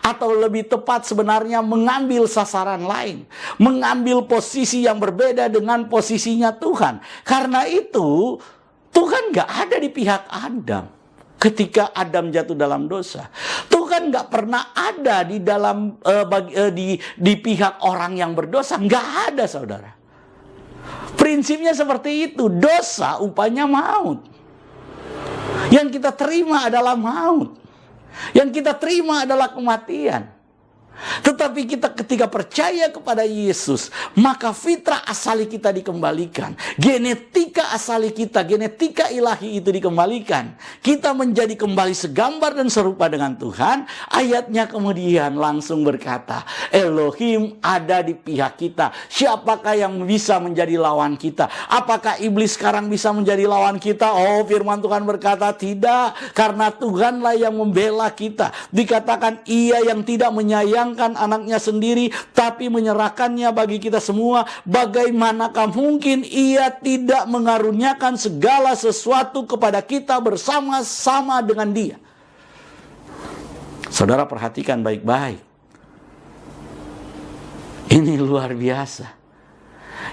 Atau lebih tepat sebenarnya mengambil sasaran lain, mengambil posisi yang berbeda dengan posisinya Tuhan. Karena itu Tuhan gak ada di pihak Adam ketika Adam jatuh dalam dosa. Tuhan gak pernah ada di dalam di pihak orang yang berdosa. Gak ada, saudara. Prinsipnya seperti itu. Dosa upahnya maut. Yang kita terima adalah maut. Yang kita terima adalah kematian. Tetapi kita ketika percaya kepada Yesus, maka fitrah asali kita dikembalikan. Genetika asali kita, genetika ilahi itu dikembalikan. Kita menjadi kembali segambar dan serupa dengan Tuhan. Ayatnya kemudian langsung berkata, Elohim ada di pihak kita. Siapakah yang bisa menjadi lawan kita? Apakah iblis sekarang bisa menjadi lawan kita? Oh, firman Tuhan berkata tidak. Karena Tuhanlah yang membela kita. Dikatakan ia yang tidak menyayangkan anaknya sendiri, tapi menyerahkannya bagi kita semua. Bagaimanakah mungkin ia tidak mengaruniakan segala sesuatu kepada kita bersama-sama dengan dia? Saudara perhatikan baik-baik. Ini luar biasa.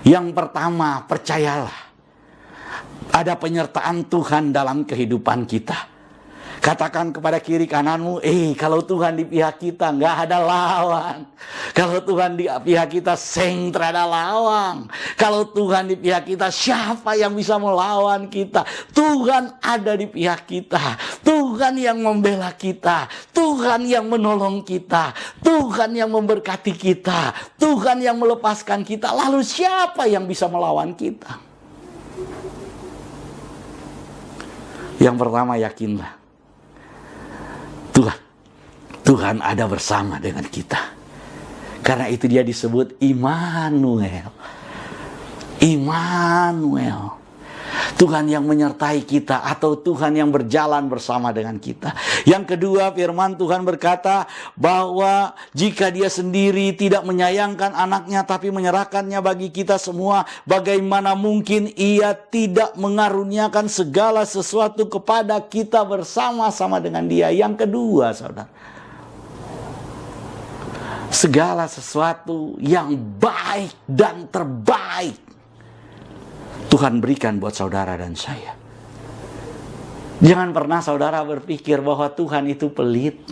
Yang pertama, percayalah, ada penyertaan Tuhan dalam kehidupan kita. Katakan kepada kiri kananmu, kalau Tuhan di pihak kita nggak ada lawan. Kalau Tuhan di pihak kita, seng terada lawan. Kalau Tuhan di pihak kita, siapa yang bisa melawan kita? Tuhan ada di pihak kita. Tuhan yang membela kita. Tuhan yang menolong kita. Tuhan yang memberkati kita. Tuhan yang melepaskan kita. Lalu siapa yang bisa melawan kita? Yang pertama, yakinlah. Tuhan ada bersama dengan kita. Karena itu dia disebut Immanuel. Immanuel. Tuhan yang menyertai kita, atau Tuhan yang berjalan bersama dengan kita. Yang kedua, firman Tuhan berkata bahwa jika dia sendiri tidak menyayangkan anaknya tapi menyerahkannya bagi kita semua, bagaimana mungkin ia tidak mengaruniakan segala sesuatu kepada kita bersama-sama dengan dia. Yang kedua, saudara, segala sesuatu yang baik dan terbaik Tuhan berikan buat saudara dan saya. Jangan pernah saudara berpikir bahwa Tuhan itu pelit.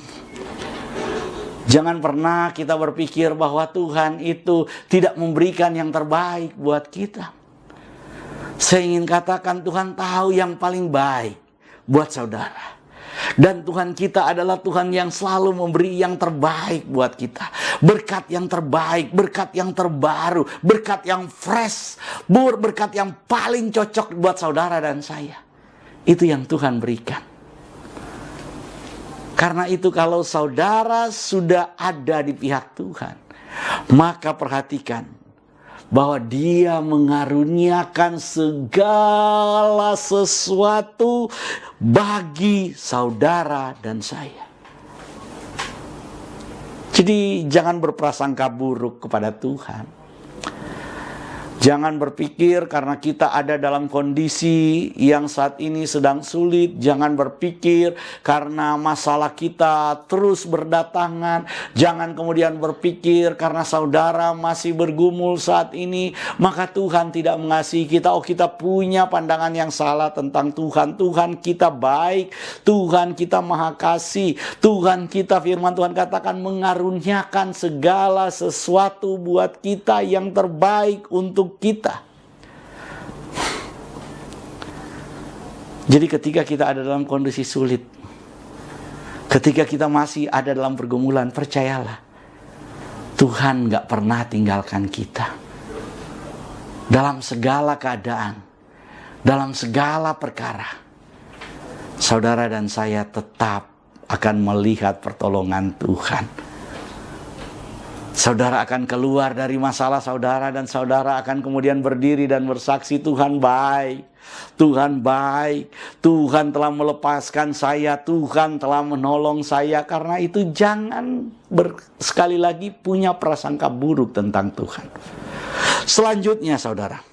Jangan pernah kita berpikir bahwa Tuhan itu tidak memberikan yang terbaik buat kita. Saya ingin katakan, Tuhan tahu yang paling baik buat saudara. Dan Tuhan kita adalah Tuhan yang selalu memberi yang terbaik buat kita. Berkat yang terbaik, berkat yang terbaru, berkat yang fresh, berkat yang paling cocok buat saudara dan saya. Itu yang Tuhan berikan. Karena itu kalau saudara sudah ada di pihak Tuhan, maka perhatikan bahwa Dia mengaruniakan segala sesuatu bagi saudara dan saya. Jadi jangan berprasangka buruk kepada Tuhan. Jangan berpikir karena kita ada dalam kondisi yang saat ini sedang sulit. Jangan berpikir karena masalah kita terus berdatangan. Jangan kemudian berpikir karena saudara masih bergumul saat ini, maka Tuhan tidak mengasihi kita. Oh, kita punya pandangan yang salah tentang Tuhan. Tuhan kita baik. Tuhan kita maha kasih. Tuhan kita, firman Tuhan katakan, mengaruniakan segala sesuatu buat kita yang terbaik untuk kita. Jadi ketika kita ada dalam kondisi sulit, ketika kita masih ada dalam pergumulan, percayalah, Tuhan gak pernah tinggalkan kita. Dalam segala keadaan, dalam segala perkara, saudara dan saya tetap akan melihat pertolongan Tuhan. Saudara akan keluar dari masalah saudara, dan saudara akan kemudian berdiri dan bersaksi, Tuhan baik, Tuhan baik, Tuhan telah melepaskan saya, Tuhan telah menolong saya. Karena itu jangan sekali lagi punya prasangka buruk tentang Tuhan. Selanjutnya saudara,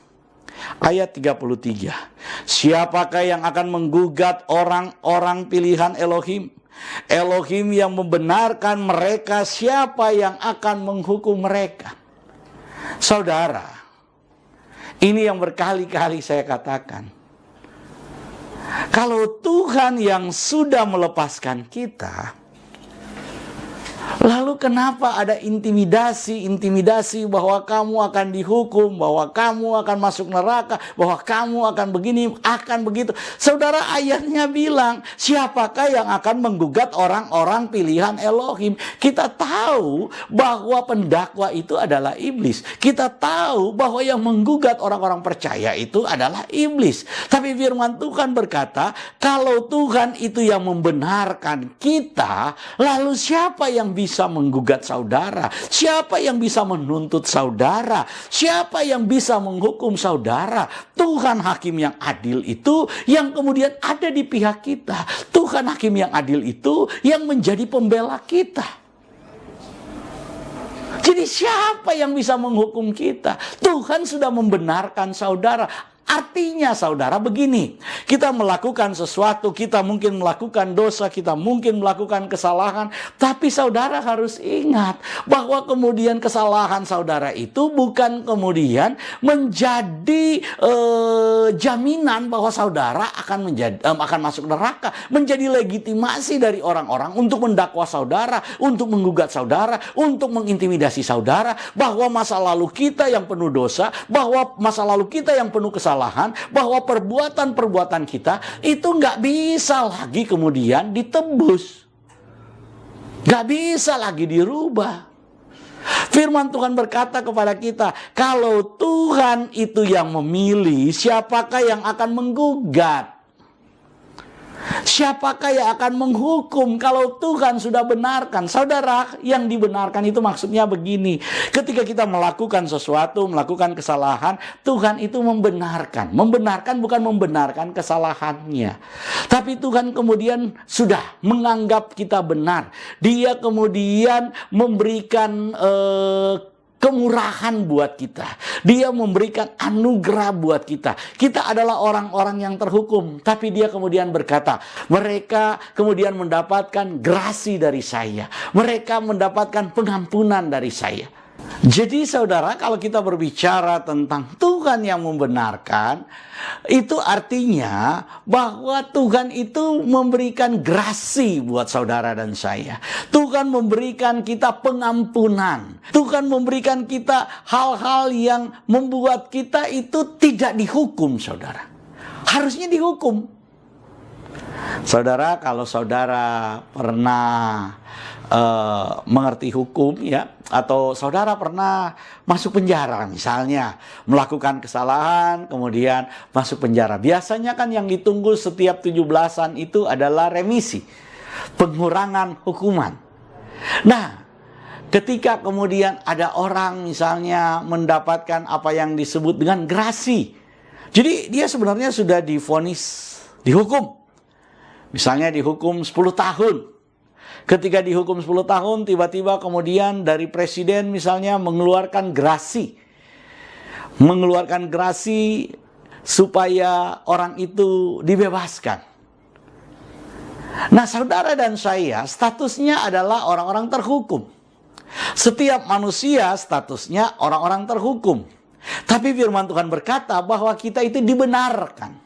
ayat 33. Siapakah yang akan menggugat orang-orang pilihan Elohim? Elohim yang membenarkan mereka, siapa yang akan menghukum mereka? Saudara, ini yang berkali-kali saya katakan. Kalau Tuhan yang sudah melepaskan kita, lalu kenapa ada intimidasi bahwa kamu akan dihukum, bahwa kamu akan masuk neraka, bahwa kamu akan begini, akan begitu. Saudara, ayatnya bilang, siapakah yang akan menggugat orang-orang pilihan Elohim? Kita tahu bahwa pendakwa itu adalah iblis. Kita tahu bahwa yang menggugat orang-orang percaya itu adalah iblis. Tapi firman Tuhan berkata, kalau Tuhan itu yang membenarkan kita, lalu siapa yang bisa menggugat saudara? Siapa yang bisa menuntut saudara? Siapa yang bisa menghukum saudara? Tuhan hakim yang adil itu yang kemudian ada di pihak kita. Tuhan hakim yang adil itu yang menjadi pembela kita. Jadi siapa yang bisa menghukum kita? Tuhan sudah membenarkan saudara. Artinya saudara begini, kita melakukan sesuatu, kita mungkin melakukan dosa, kita mungkin melakukan kesalahan, tapi saudara harus ingat bahwa kemudian kesalahan saudara itu bukan kemudian menjadi jaminan bahwa saudara akan masuk neraka, menjadi legitimasi dari orang-orang untuk mendakwa saudara, untuk menggugat saudara, untuk mengintimidasi saudara, bahwa masa lalu kita yang penuh dosa, bahwa masa lalu kita yang penuh kesalahan, bahwa perbuatan-perbuatan kita itu nggak bisa lagi kemudian ditebus, nggak bisa lagi dirubah. Firman Tuhan berkata kepada kita, kalau Tuhan itu yang memilih, siapakah yang akan menggugat? Siapakah yang akan menghukum kalau Tuhan sudah benarkan? Saudara, yang dibenarkan itu maksudnya begini. Ketika kita melakukan sesuatu, melakukan kesalahan, Tuhan itu membenarkan. Membenarkan bukan membenarkan kesalahannya. Tapi Tuhan kemudian sudah menganggap kita benar. Dia kemudian memberikan kemurahan buat kita. Dia memberikan anugerah buat kita. Kita adalah orang-orang yang terhukum. Tapi dia kemudian berkata, mereka kemudian mendapatkan grasi dari saya. Mereka mendapatkan pengampunan dari saya. Jadi saudara, kalau kita berbicara tentang Tuhan yang membenarkan, itu artinya bahwa Tuhan itu memberikan grasi buat saudara dan saya. Tuhan memberikan kita pengampunan. Tuhan memberikan kita hal-hal yang membuat kita itu tidak dihukum, saudara. Harusnya dihukum. Saudara, kalau saudara pernah mengerti hukum ya, atau saudara pernah masuk penjara misalnya, melakukan kesalahan kemudian masuk penjara, biasanya kan yang ditunggu setiap 17-an itu adalah remisi, pengurangan hukuman. Nah, ketika kemudian ada orang misalnya mendapatkan apa yang disebut dengan grasi, jadi dia sebenarnya sudah divonis, dihukum, misalnya dihukum 10 tahun. Ketika dihukum 10 tahun, tiba-tiba kemudian dari presiden misalnya mengeluarkan gerasi. Mengeluarkan gerasi supaya orang itu dibebaskan. Nah, saudara dan saya statusnya adalah orang-orang terhukum. Setiap manusia statusnya orang-orang terhukum. Tapi firman Tuhan berkata bahwa kita itu dibenarkan.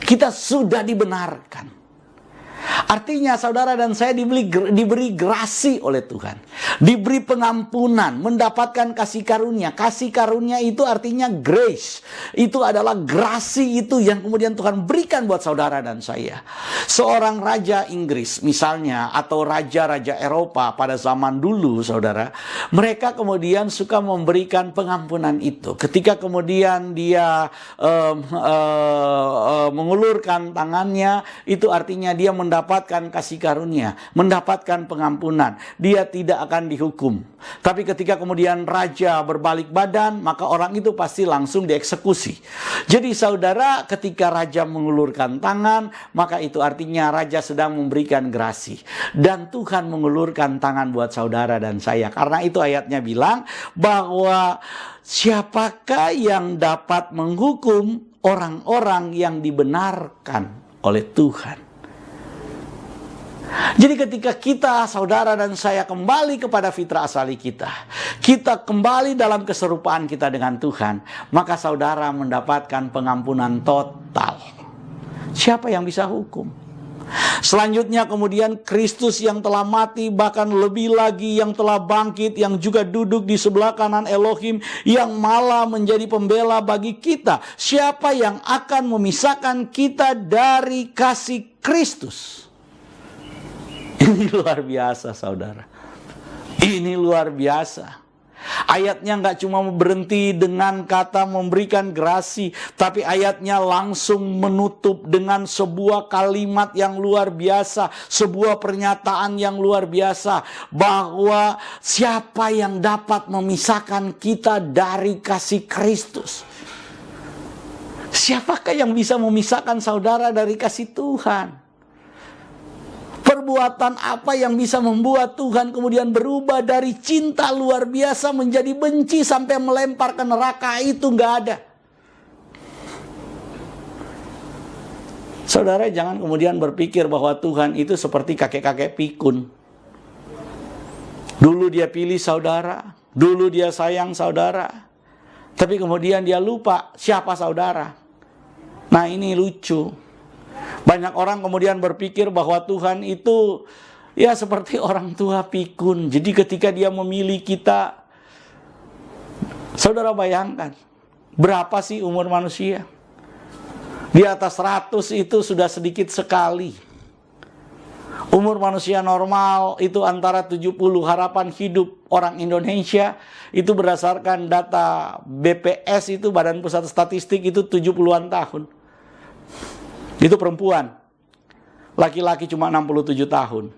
Kita sudah dibenarkan. Artinya saudara dan saya diberi grasi oleh Tuhan. Diberi pengampunan, mendapatkan kasih karunia. Kasih karunia itu artinya grace. Itu adalah grasi itu yang kemudian Tuhan berikan buat saudara dan saya. Seorang raja Inggris misalnya, atau raja-raja Eropa pada zaman dulu saudara, mereka kemudian suka memberikan pengampunan itu. Ketika kemudian dia mengulurkan tangannya, itu artinya dia mendapatkan kasih karunia, mendapatkan pengampunan. Dia tidak akan dihukum. Tapi ketika kemudian raja berbalik badan, maka orang itu pasti langsung dieksekusi. Jadi saudara, ketika raja mengulurkan tangan, maka itu artinya raja sedang memberikan grasi. Dan Tuhan mengulurkan tangan buat saudara dan saya. Karena itu ayatnya bilang bahwa siapakah yang dapat menghukum orang-orang yang dibenarkan oleh Tuhan. Jadi ketika kita, saudara dan saya, kembali kepada fitrah asali kita, kita kembali dalam keserupaan kita dengan Tuhan, maka saudara mendapatkan pengampunan total. Siapa yang bisa hukum? Selanjutnya kemudian Kristus yang telah mati, bahkan lebih lagi yang telah bangkit, yang juga duduk di sebelah kanan Elohim, yang malah menjadi pembela bagi kita. Siapa yang akan memisahkan kita dari kasih Kristus? Ini luar biasa saudara. Ini luar biasa. Ayatnya nggak cuma berhenti dengan kata memberikan grasi, tapi ayatnya langsung menutup dengan sebuah kalimat yang luar biasa, sebuah pernyataan yang luar biasa, bahwa siapa yang dapat memisahkan kita dari kasih Kristus? Siapakah yang bisa memisahkan saudara dari kasih Tuhan? Perbuatan apa yang bisa membuat Tuhan kemudian berubah dari cinta luar biasa menjadi benci sampai melempar ke neraka? Itu nggak ada. Saudara, jangan kemudian berpikir bahwa Tuhan itu seperti kakek-kakek pikun. Dulu dia pilih saudara, dulu dia sayang saudara, tapi kemudian dia lupa siapa saudara. Nah, ini lucu. Banyak orang kemudian berpikir bahwa Tuhan itu ya seperti orang tua pikun. Jadi ketika dia memilih kita, saudara bayangkan, berapa sih umur manusia? Di atas 100 itu sudah sedikit sekali. Umur manusia normal itu antara 70. Harapan hidup orang Indonesia itu berdasarkan data BPS, itu Badan Pusat Statistik, itu 70-an tahun. Itu perempuan. Laki-laki cuma 67 tahun.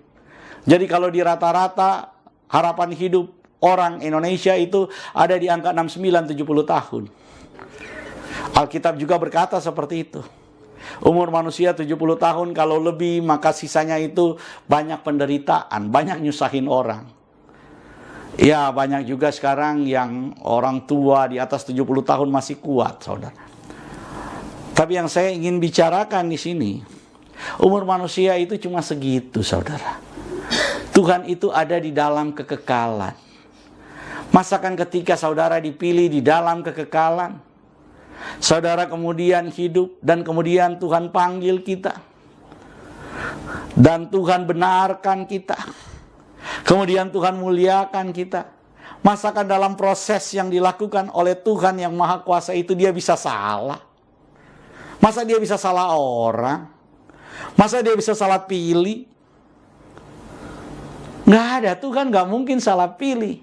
Jadi kalau di rata-rata harapan hidup orang Indonesia itu ada di angka 69-70 tahun. Alkitab juga berkata seperti itu. Umur manusia 70 tahun, kalau lebih maka sisanya itu banyak penderitaan, banyak nyusahin orang. Ya, banyak juga sekarang yang orang tua di atas 70 tahun masih kuat, saudara. Tapi yang saya ingin bicarakan di sini, umur manusia itu cuma segitu, saudara. Tuhan itu ada di dalam kekekalan. Masakan ketika saudara dipilih di dalam kekekalan, saudara kemudian hidup dan kemudian Tuhan panggil kita, dan Tuhan benarkan kita, kemudian Tuhan muliakan kita. Masakan dalam proses yang dilakukan oleh Tuhan yang Maha Kuasa itu dia bisa salah? Masa dia bisa salah orang? Masa dia bisa salah pilih? Nggak ada, Tuhan nggak mungkin salah pilih.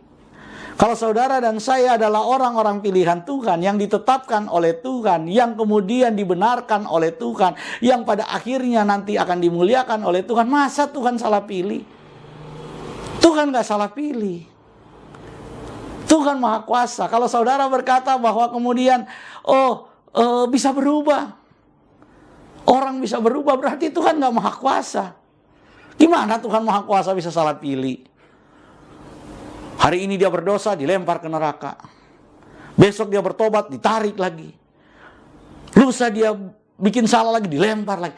Kalau saudara dan saya adalah orang-orang pilihan Tuhan, yang ditetapkan oleh Tuhan, yang kemudian dibenarkan oleh Tuhan, yang pada akhirnya nanti akan dimuliakan oleh Tuhan, masa Tuhan salah pilih? Tuhan nggak salah pilih. Tuhan Maha Kuasa. Kalau saudara berkata bahwa kemudian, bisa berubah, orang bisa berubah, berarti Tuhan nggak Maha Kuasa. Gimana Tuhan Maha Kuasa bisa salah pilih? Hari ini dia berdosa, dilempar ke neraka. Besok dia bertobat, ditarik lagi. Lusa dia bikin salah lagi, dilempar lagi.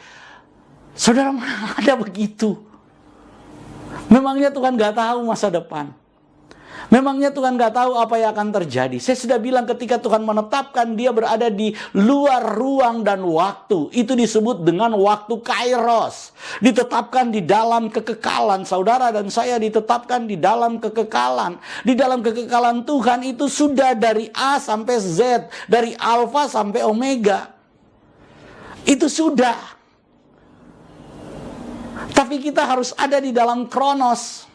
Saudara, mana ada begitu? Memangnya Tuhan gak tahu masa depan? Memangnya Tuhan gak tahu apa yang akan terjadi? Saya sudah bilang ketika Tuhan menetapkan dia berada di luar ruang dan waktu. Itu disebut dengan waktu kairos. Ditetapkan di dalam kekekalan. Saudara dan saya ditetapkan di dalam kekekalan. Di dalam kekekalan Tuhan itu sudah dari A sampai Z. Dari Alfa sampai Omega. Itu sudah. Tapi kita harus ada di dalam kronos.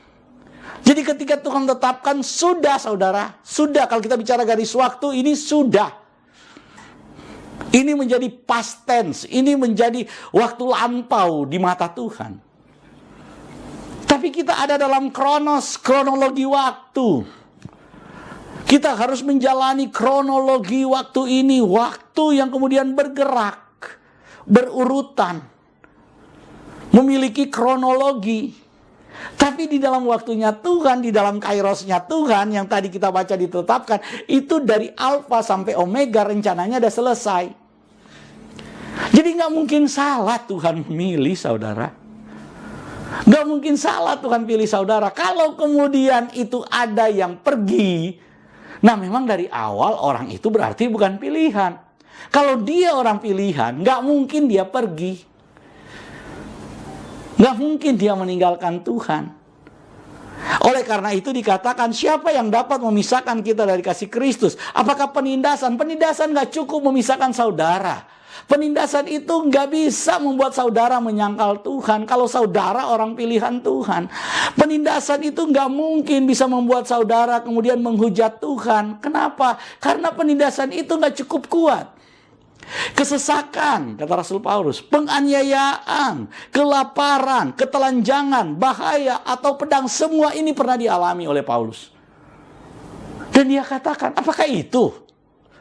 Jadi ketika Tuhan tetapkan, sudah saudara. Sudah, kalau kita bicara garis waktu, ini sudah. Ini menjadi past tense. Ini menjadi waktu lampau di mata Tuhan. Tapi kita ada dalam kronologi waktu. Kita harus menjalani kronologi waktu ini. Waktu yang kemudian bergerak, berurutan, memiliki kronologi. Tapi di dalam waktunya Tuhan, di dalam kairosnya Tuhan, yang tadi kita baca ditetapkan, itu dari Alfa sampai Omega rencananya udah selesai. Jadi nggak mungkin salah Tuhan memilih saudara. Nggak mungkin salah Tuhan pilih saudara. Kalau kemudian itu ada yang pergi, nah memang dari awal orang itu berarti bukan pilihan. Kalau dia orang pilihan, nggak mungkin dia pergi. Nggak mungkin dia meninggalkan Tuhan. Oleh karena itu dikatakan, siapa yang dapat memisahkan kita dari kasih Kristus? Apakah penindasan? Penindasan nggak cukup memisahkan saudara. Penindasan itu nggak bisa membuat saudara menyangkal Tuhan. Kalau saudara orang pilihan Tuhan. Penindasan itu nggak mungkin bisa membuat saudara kemudian menghujat Tuhan. Kenapa? Karena penindasan itu nggak cukup kuat. Kesesakan, kata Rasul Paulus, penganiayaan, kelaparan, ketelanjangan, bahaya, atau pedang, semua ini pernah dialami oleh Paulus. Dan dia katakan, apakah itu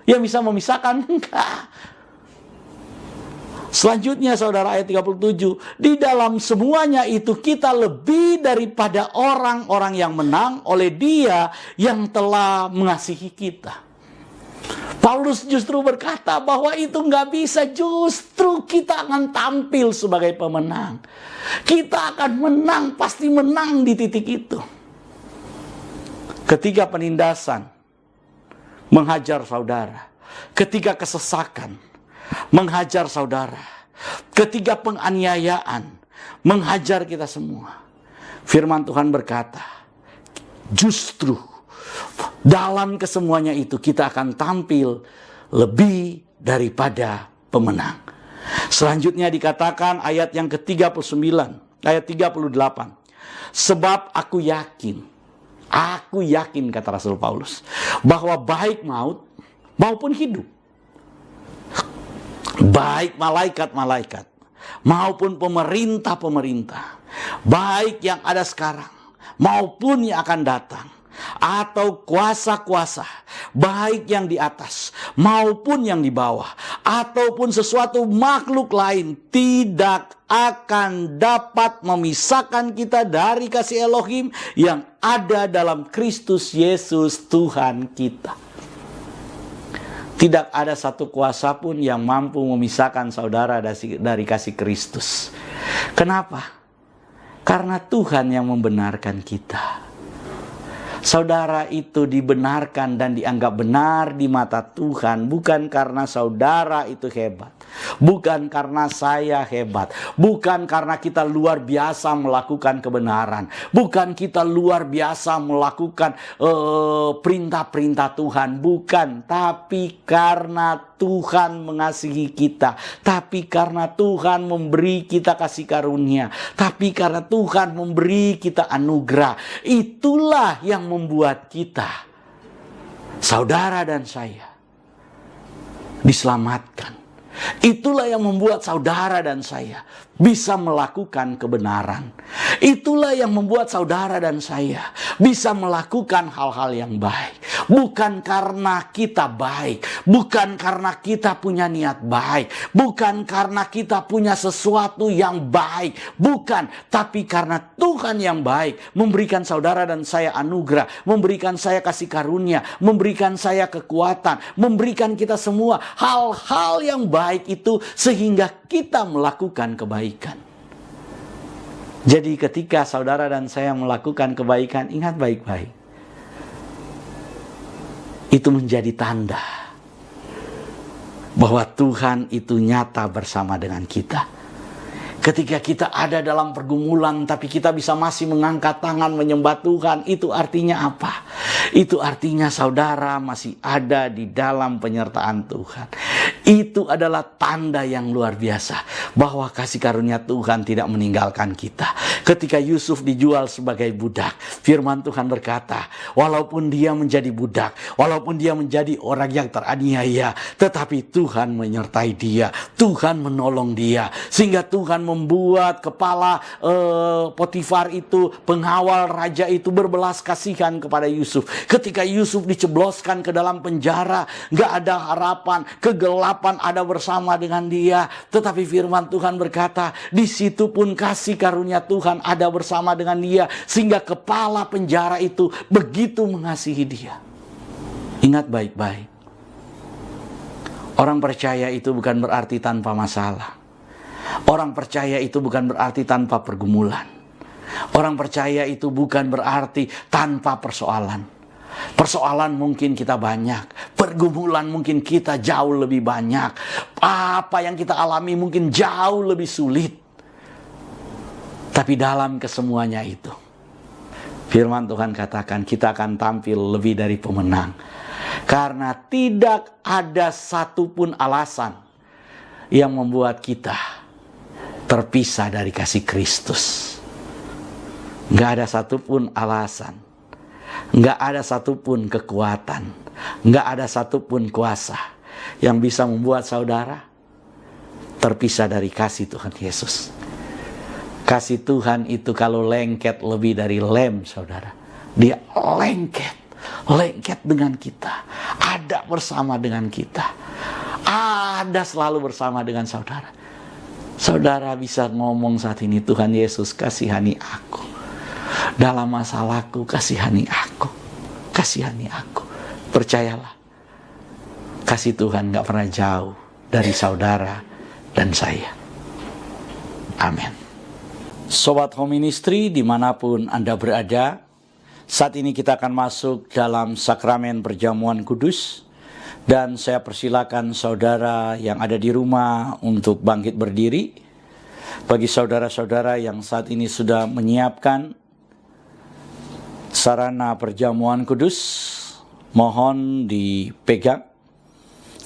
yang bisa memisahkan? Enggak. Selanjutnya saudara, ayat 37, di dalam semuanya itu kita lebih daripada orang-orang yang menang oleh Dia yang telah mengasihi kita. Paulus justru berkata bahwa itu nggak bisa, justru kita akan tampil sebagai pemenang. Kita akan menang, pasti menang di titik itu. Ketika penindasan menghajar saudara, ketika kesesakan menghajar saudara, ketika penganiayaan menghajar kita semua, firman Tuhan berkata, justru dalam kesemuanya itu kita akan tampil lebih daripada pemenang. Selanjutnya dikatakan ayat yang ke-39, ayat 38. Sebab aku yakin kata Rasul Paulus, bahwa baik maut maupun hidup, baik malaikat-malaikat maupun pemerintah-pemerintah, baik yang ada sekarang maupun yang akan datang, atau kuasa-kuasa, baik yang di atas maupun yang di bawah, ataupun sesuatu makhluk lain, tidak akan dapat memisahkan kita dari kasih Elohim yang ada dalam Kristus Yesus Tuhan kita. Tidak ada satu kuasa pun yang mampu memisahkan saudara dari kasih Kristus. Kenapa? Karena Tuhan yang membenarkan kita. Saudara itu dibenarkan dan dianggap benar di mata Tuhan bukan karena saudara itu hebat. bukan karena saya hebat, bukan karena kita luar biasa melakukan kebenaran, bukan kita luar biasa melakukan perintah-perintah Tuhan, bukan, tapi karena Tuhan mengasihi kita, tapi karena Tuhan memberi kita kasih karunia, tapi karena Tuhan memberi kita anugerah. Itulah yang membuat kita, saudara dan saya, diselamatkan. Itulah yang membuat saudara dan saya bisa melakukan kebenaran. Itulah yang membuat saudara dan saya bisa melakukan hal-hal yang baik. Bukan karena kita baik, bukan karena kita punya niat baik, bukan karena kita punya sesuatu yang baik, bukan, tapi karena Tuhan yang baik memberikan saudara dan saya anugerah, memberikan saya kasih karunia, memberikan saya kekuatan, memberikan kita semua hal-hal yang baik itu sehingga kita melakukan kebaikan. Jadi ketika saudara dan saya melakukan kebaikan, ingat baik-baik, itu menjadi tanda bahwa Tuhan itu nyata bersama dengan kita. Ketika kita ada dalam pergumulan tapi kita bisa masih mengangkat tangan menyembah Tuhan, itu artinya apa? Itu artinya saudara masih ada di dalam penyertaan Tuhan. Itu adalah tanda yang luar biasa bahwa kasih karunia Tuhan tidak meninggalkan kita. Ketika Yusuf dijual sebagai budak, firman Tuhan berkata, walaupun dia menjadi budak, walaupun dia menjadi orang yang teraniaya, tetapi Tuhan menyertai dia, Tuhan menolong dia, sehingga Tuhan membuat kepala Potifar itu, pengawal raja itu, berbelas kasihan kepada Yusuf. Ketika Yusuf dicebloskan ke dalam penjara, gak ada harapan, kegelapan ada bersama dengan dia, tetapi firman Tuhan berkata, di situ pun kasih karunia Tuhan ada bersama dengan dia, sehingga kepala penjara itu begitu mengasihi dia. Ingat baik-baik, orang percaya itu bukan berarti tanpa masalah. Orang percaya itu bukan berarti tanpa pergumulan. Orang percaya itu bukan berarti tanpa persoalan. Persoalan mungkin kita banyak, pergumulan mungkin kita jauh lebih banyak, apa yang kita alami mungkin jauh lebih sulit. Tapi dalam kesemuanya itu, firman Tuhan katakan kita akan tampil lebih dari pemenang. Karena tidak ada satupun alasan yang membuat kita terpisah dari kasih Kristus. Nggak ada satupun alasan, nggak ada satupun kekuatan, nggak ada satupun kuasa yang bisa membuat saudara terpisah dari kasih Tuhan Yesus. Kasih Tuhan itu kalau lengket lebih dari lem, saudara. Dia lengket dengan kita, ada bersama dengan kita, ada selalu bersama dengan saudara. Saudara bisa ngomong saat ini, Tuhan Yesus kasihani aku. Dalam masalahku kasihani aku. Kasihani aku. Percayalah, kasih Tuhan gak pernah jauh dari saudara dan saya. Amin. Sobat Home Ministry dimanapun Anda berada, saat ini kita akan masuk dalam sakramen perjamuan kudus. Dan saya persilakan saudara yang ada di rumah untuk bangkit berdiri. Bagi saudara-saudara yang saat ini sudah menyiapkan sarana perjamuan kudus, mohon dipegang.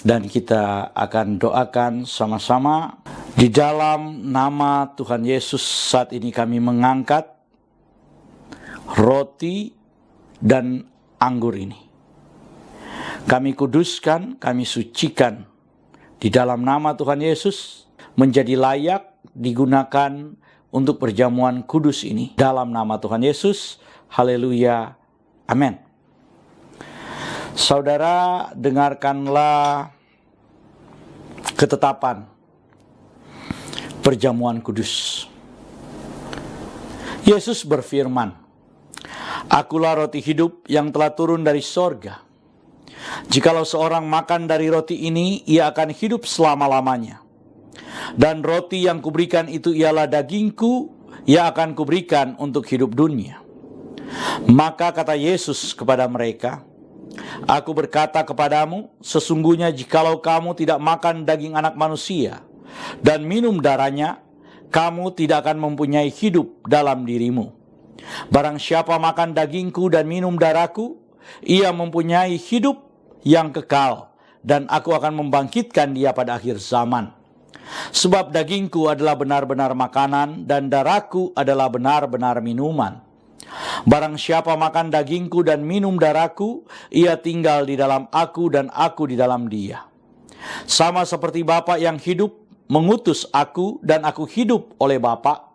Dan kita akan doakan sama-sama. Di dalam nama Tuhan Yesus saat ini kami mengangkat roti dan anggur ini. Kami kuduskan, kami sucikan di dalam nama Tuhan Yesus, menjadi layak digunakan untuk perjamuan kudus ini. Dalam nama Tuhan Yesus, haleluya, amin. Saudara, dengarkanlah ketetapan perjamuan kudus. Yesus berfirman, "Akulah roti hidup yang telah turun dari sorga. Jikalau seorang makan dari roti ini, ia akan hidup selama-lamanya. Dan roti yang kuberikan itu ialah dagingku, yang akan kuberikan untuk hidup dunia." Maka kata Yesus kepada mereka, Aku berkata kepadamu, sesungguhnya jikalau kamu tidak makan daging anak manusia dan minum darahnya, kamu tidak akan mempunyai hidup dalam dirimu. Barang siapa makan dagingku dan minum darahku, ia mempunyai hidup yang kekal, dan aku akan membangkitkan dia pada akhir zaman. Sebab dagingku adalah benar-benar makanan, dan darahku adalah benar-benar minuman. Barang siapa makan dagingku dan minum darahku, ia tinggal di dalam aku dan aku di dalam dia. Sama seperti Bapa yang hidup mengutus aku dan aku hidup oleh Bapa,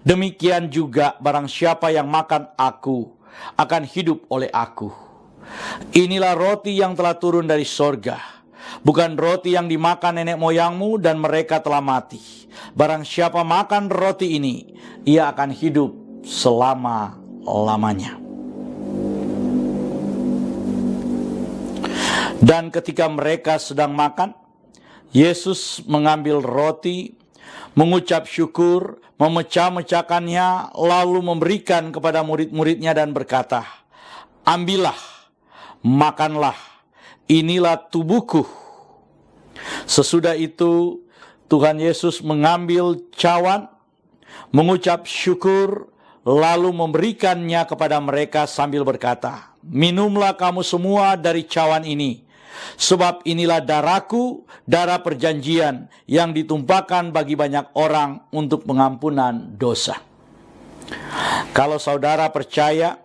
demikian juga barang siapa yang makan aku akan hidup oleh aku. Inilah roti yang telah turun dari sorga, bukan roti yang dimakan nenek moyangmu dan mereka telah mati. Barang siapa makan roti ini, ia akan hidup selama-lamanya. Dan ketika mereka sedang makan, Yesus mengambil roti, mengucap syukur, memecah-mecahkannya, lalu memberikan kepada murid-muridnya dan berkata, "Ambillah, makanlah, inilah tubuhku." Sesudah itu, Tuhan Yesus mengambil cawan, mengucap syukur, lalu memberikannya kepada mereka sambil berkata, "Minumlah kamu semua dari cawan ini, sebab inilah darahku, darah perjanjian yang ditumpahkan bagi banyak orang untuk pengampunan dosa." Kalau saudara percaya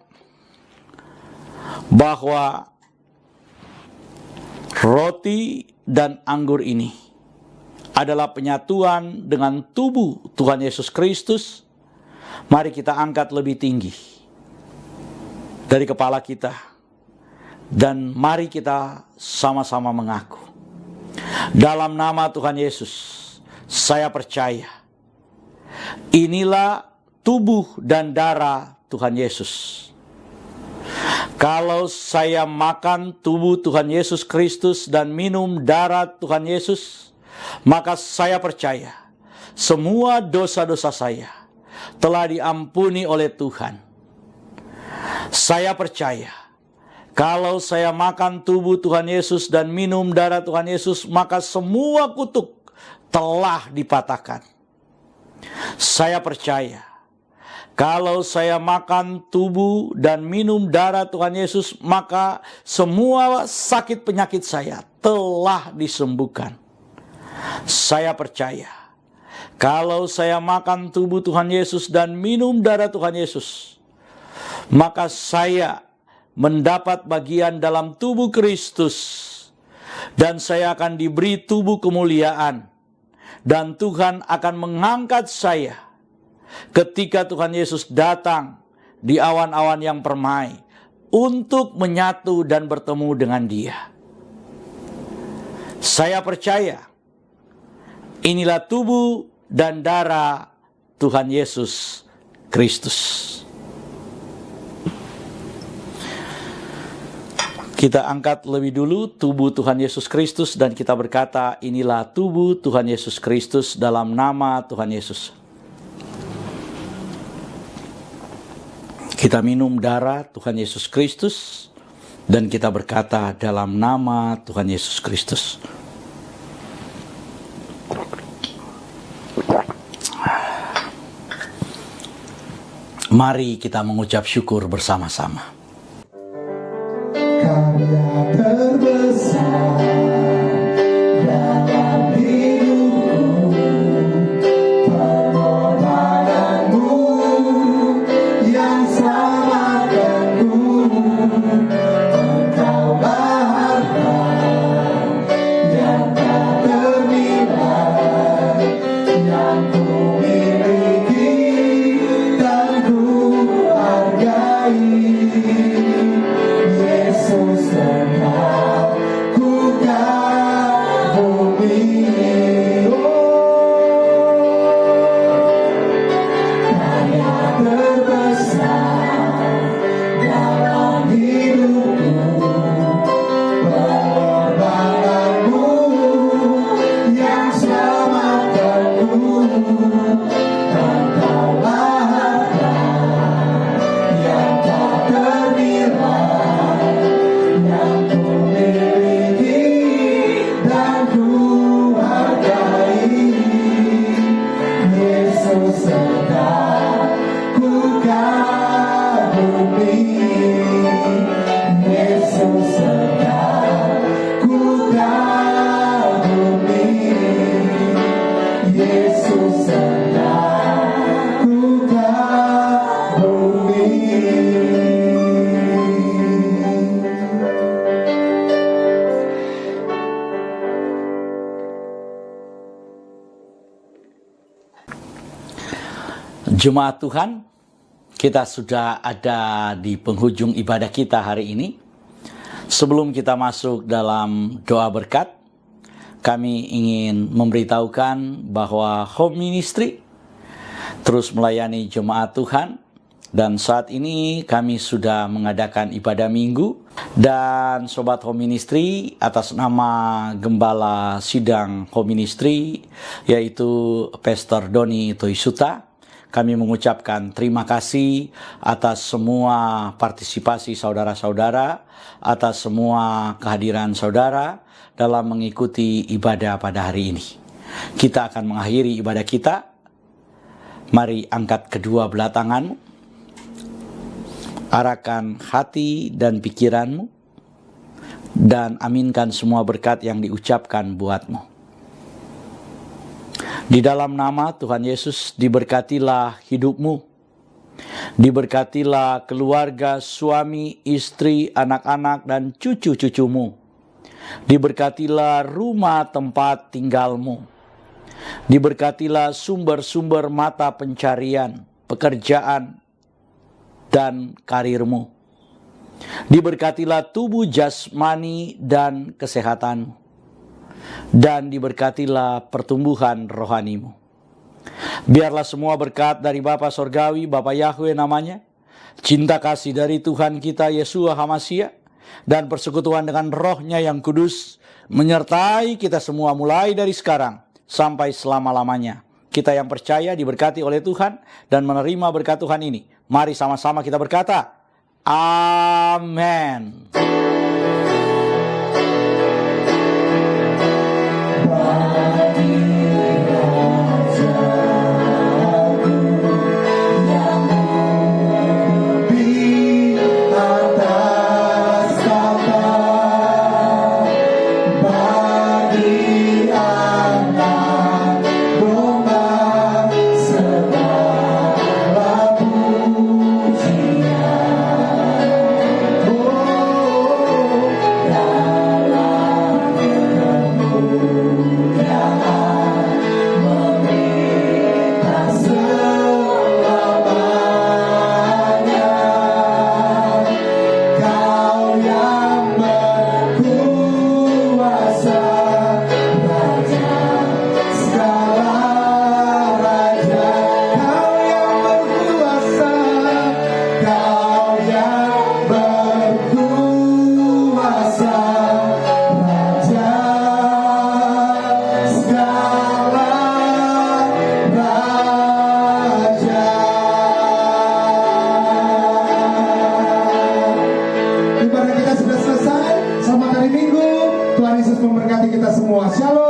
bahwa roti dan anggur ini adalah penyatuan dengan tubuh Tuhan Yesus Kristus, mari kita angkat lebih tinggi dari kepala kita, dan mari kita sama-sama mengaku, dalam nama Tuhan Yesus, saya percaya inilah tubuh dan darah Tuhan Yesus. Kalau saya makan tubuh Tuhan Yesus Kristus dan minum darah Tuhan Yesus, maka saya percaya semua dosa-dosa saya telah diampuni oleh Tuhan. Saya percaya kalau saya makan tubuh Tuhan Yesus dan minum darah Tuhan Yesus, maka semua kutuk telah dipatahkan. Saya percaya kalau saya makan tubuh dan minum darah Tuhan Yesus, maka semua sakit penyakit saya telah disembuhkan. Saya percaya kalau saya makan tubuh Tuhan Yesus dan minum darah Tuhan Yesus, maka saya mendapat bagian dalam tubuh Kristus, dan saya akan diberi tubuh kemuliaan, dan Tuhan akan mengangkat saya ketika Tuhan Yesus datang di awan-awan yang permai untuk menyatu dan bertemu dengan Dia. Saya percaya inilah tubuh dan darah Tuhan Yesus Kristus. Kita angkat lebih dulu tubuh Tuhan Yesus Kristus dan kita berkata, inilah tubuh Tuhan Yesus Kristus dalam nama Tuhan Yesus. Kita minum darah Tuhan Yesus Kristus dan kita berkata dalam nama Tuhan Yesus Kristus. Mari kita mengucap syukur bersama-sama. Karya terbesar dalam hidupku, pengorbananmu yang selamatkanku, engkaulah harta yang tak ternilai, yang ku miliki dan ku hargai. Jemaat Tuhan, kita sudah ada di penghujung ibadah kita hari ini. Sebelum kita masuk dalam doa berkat, kami ingin memberitahukan bahwa Home Ministry terus melayani jemaat Tuhan. Dan saat ini kami sudah mengadakan ibadah minggu. Dan Sobat Home Ministry, atas nama Gembala Sidang Home Ministry, yaitu Pastor Doni Toisuta, kami mengucapkan terima kasih atas semua partisipasi saudara-saudara, atas semua kehadiran saudara dalam mengikuti ibadah pada hari ini. Kita akan mengakhiri ibadah kita. Mari angkat kedua belah tanganmu. Arahkan hati dan pikiranmu, dan aminkan semua berkat yang diucapkan buatmu. Di dalam nama Tuhan Yesus, diberkatilah hidupmu, diberkatilah keluarga, suami, istri, anak-anak, dan cucu-cucumu. Diberkatilah rumah tempat tinggalmu, diberkatilah sumber-sumber mata pencarian, pekerjaan, dan karirmu. Diberkatilah tubuh jasmani dan kesehatanmu. Dan diberkatilah pertumbuhan rohanimu. Biarlah semua berkat dari Bapa Sorgawi, Bapa Yahweh namanya, cinta kasih dari Tuhan kita Yeshua HaMashiach, dan persekutuan dengan Roh-Nya yang kudus, menyertai kita semua mulai dari sekarang sampai selama-lamanya. Kita yang percaya diberkati oleh Tuhan dan menerima berkat Tuhan ini. Mari sama-sama kita berkata, Amin. Tuhan Yesus memberkati kita semua. Shalom.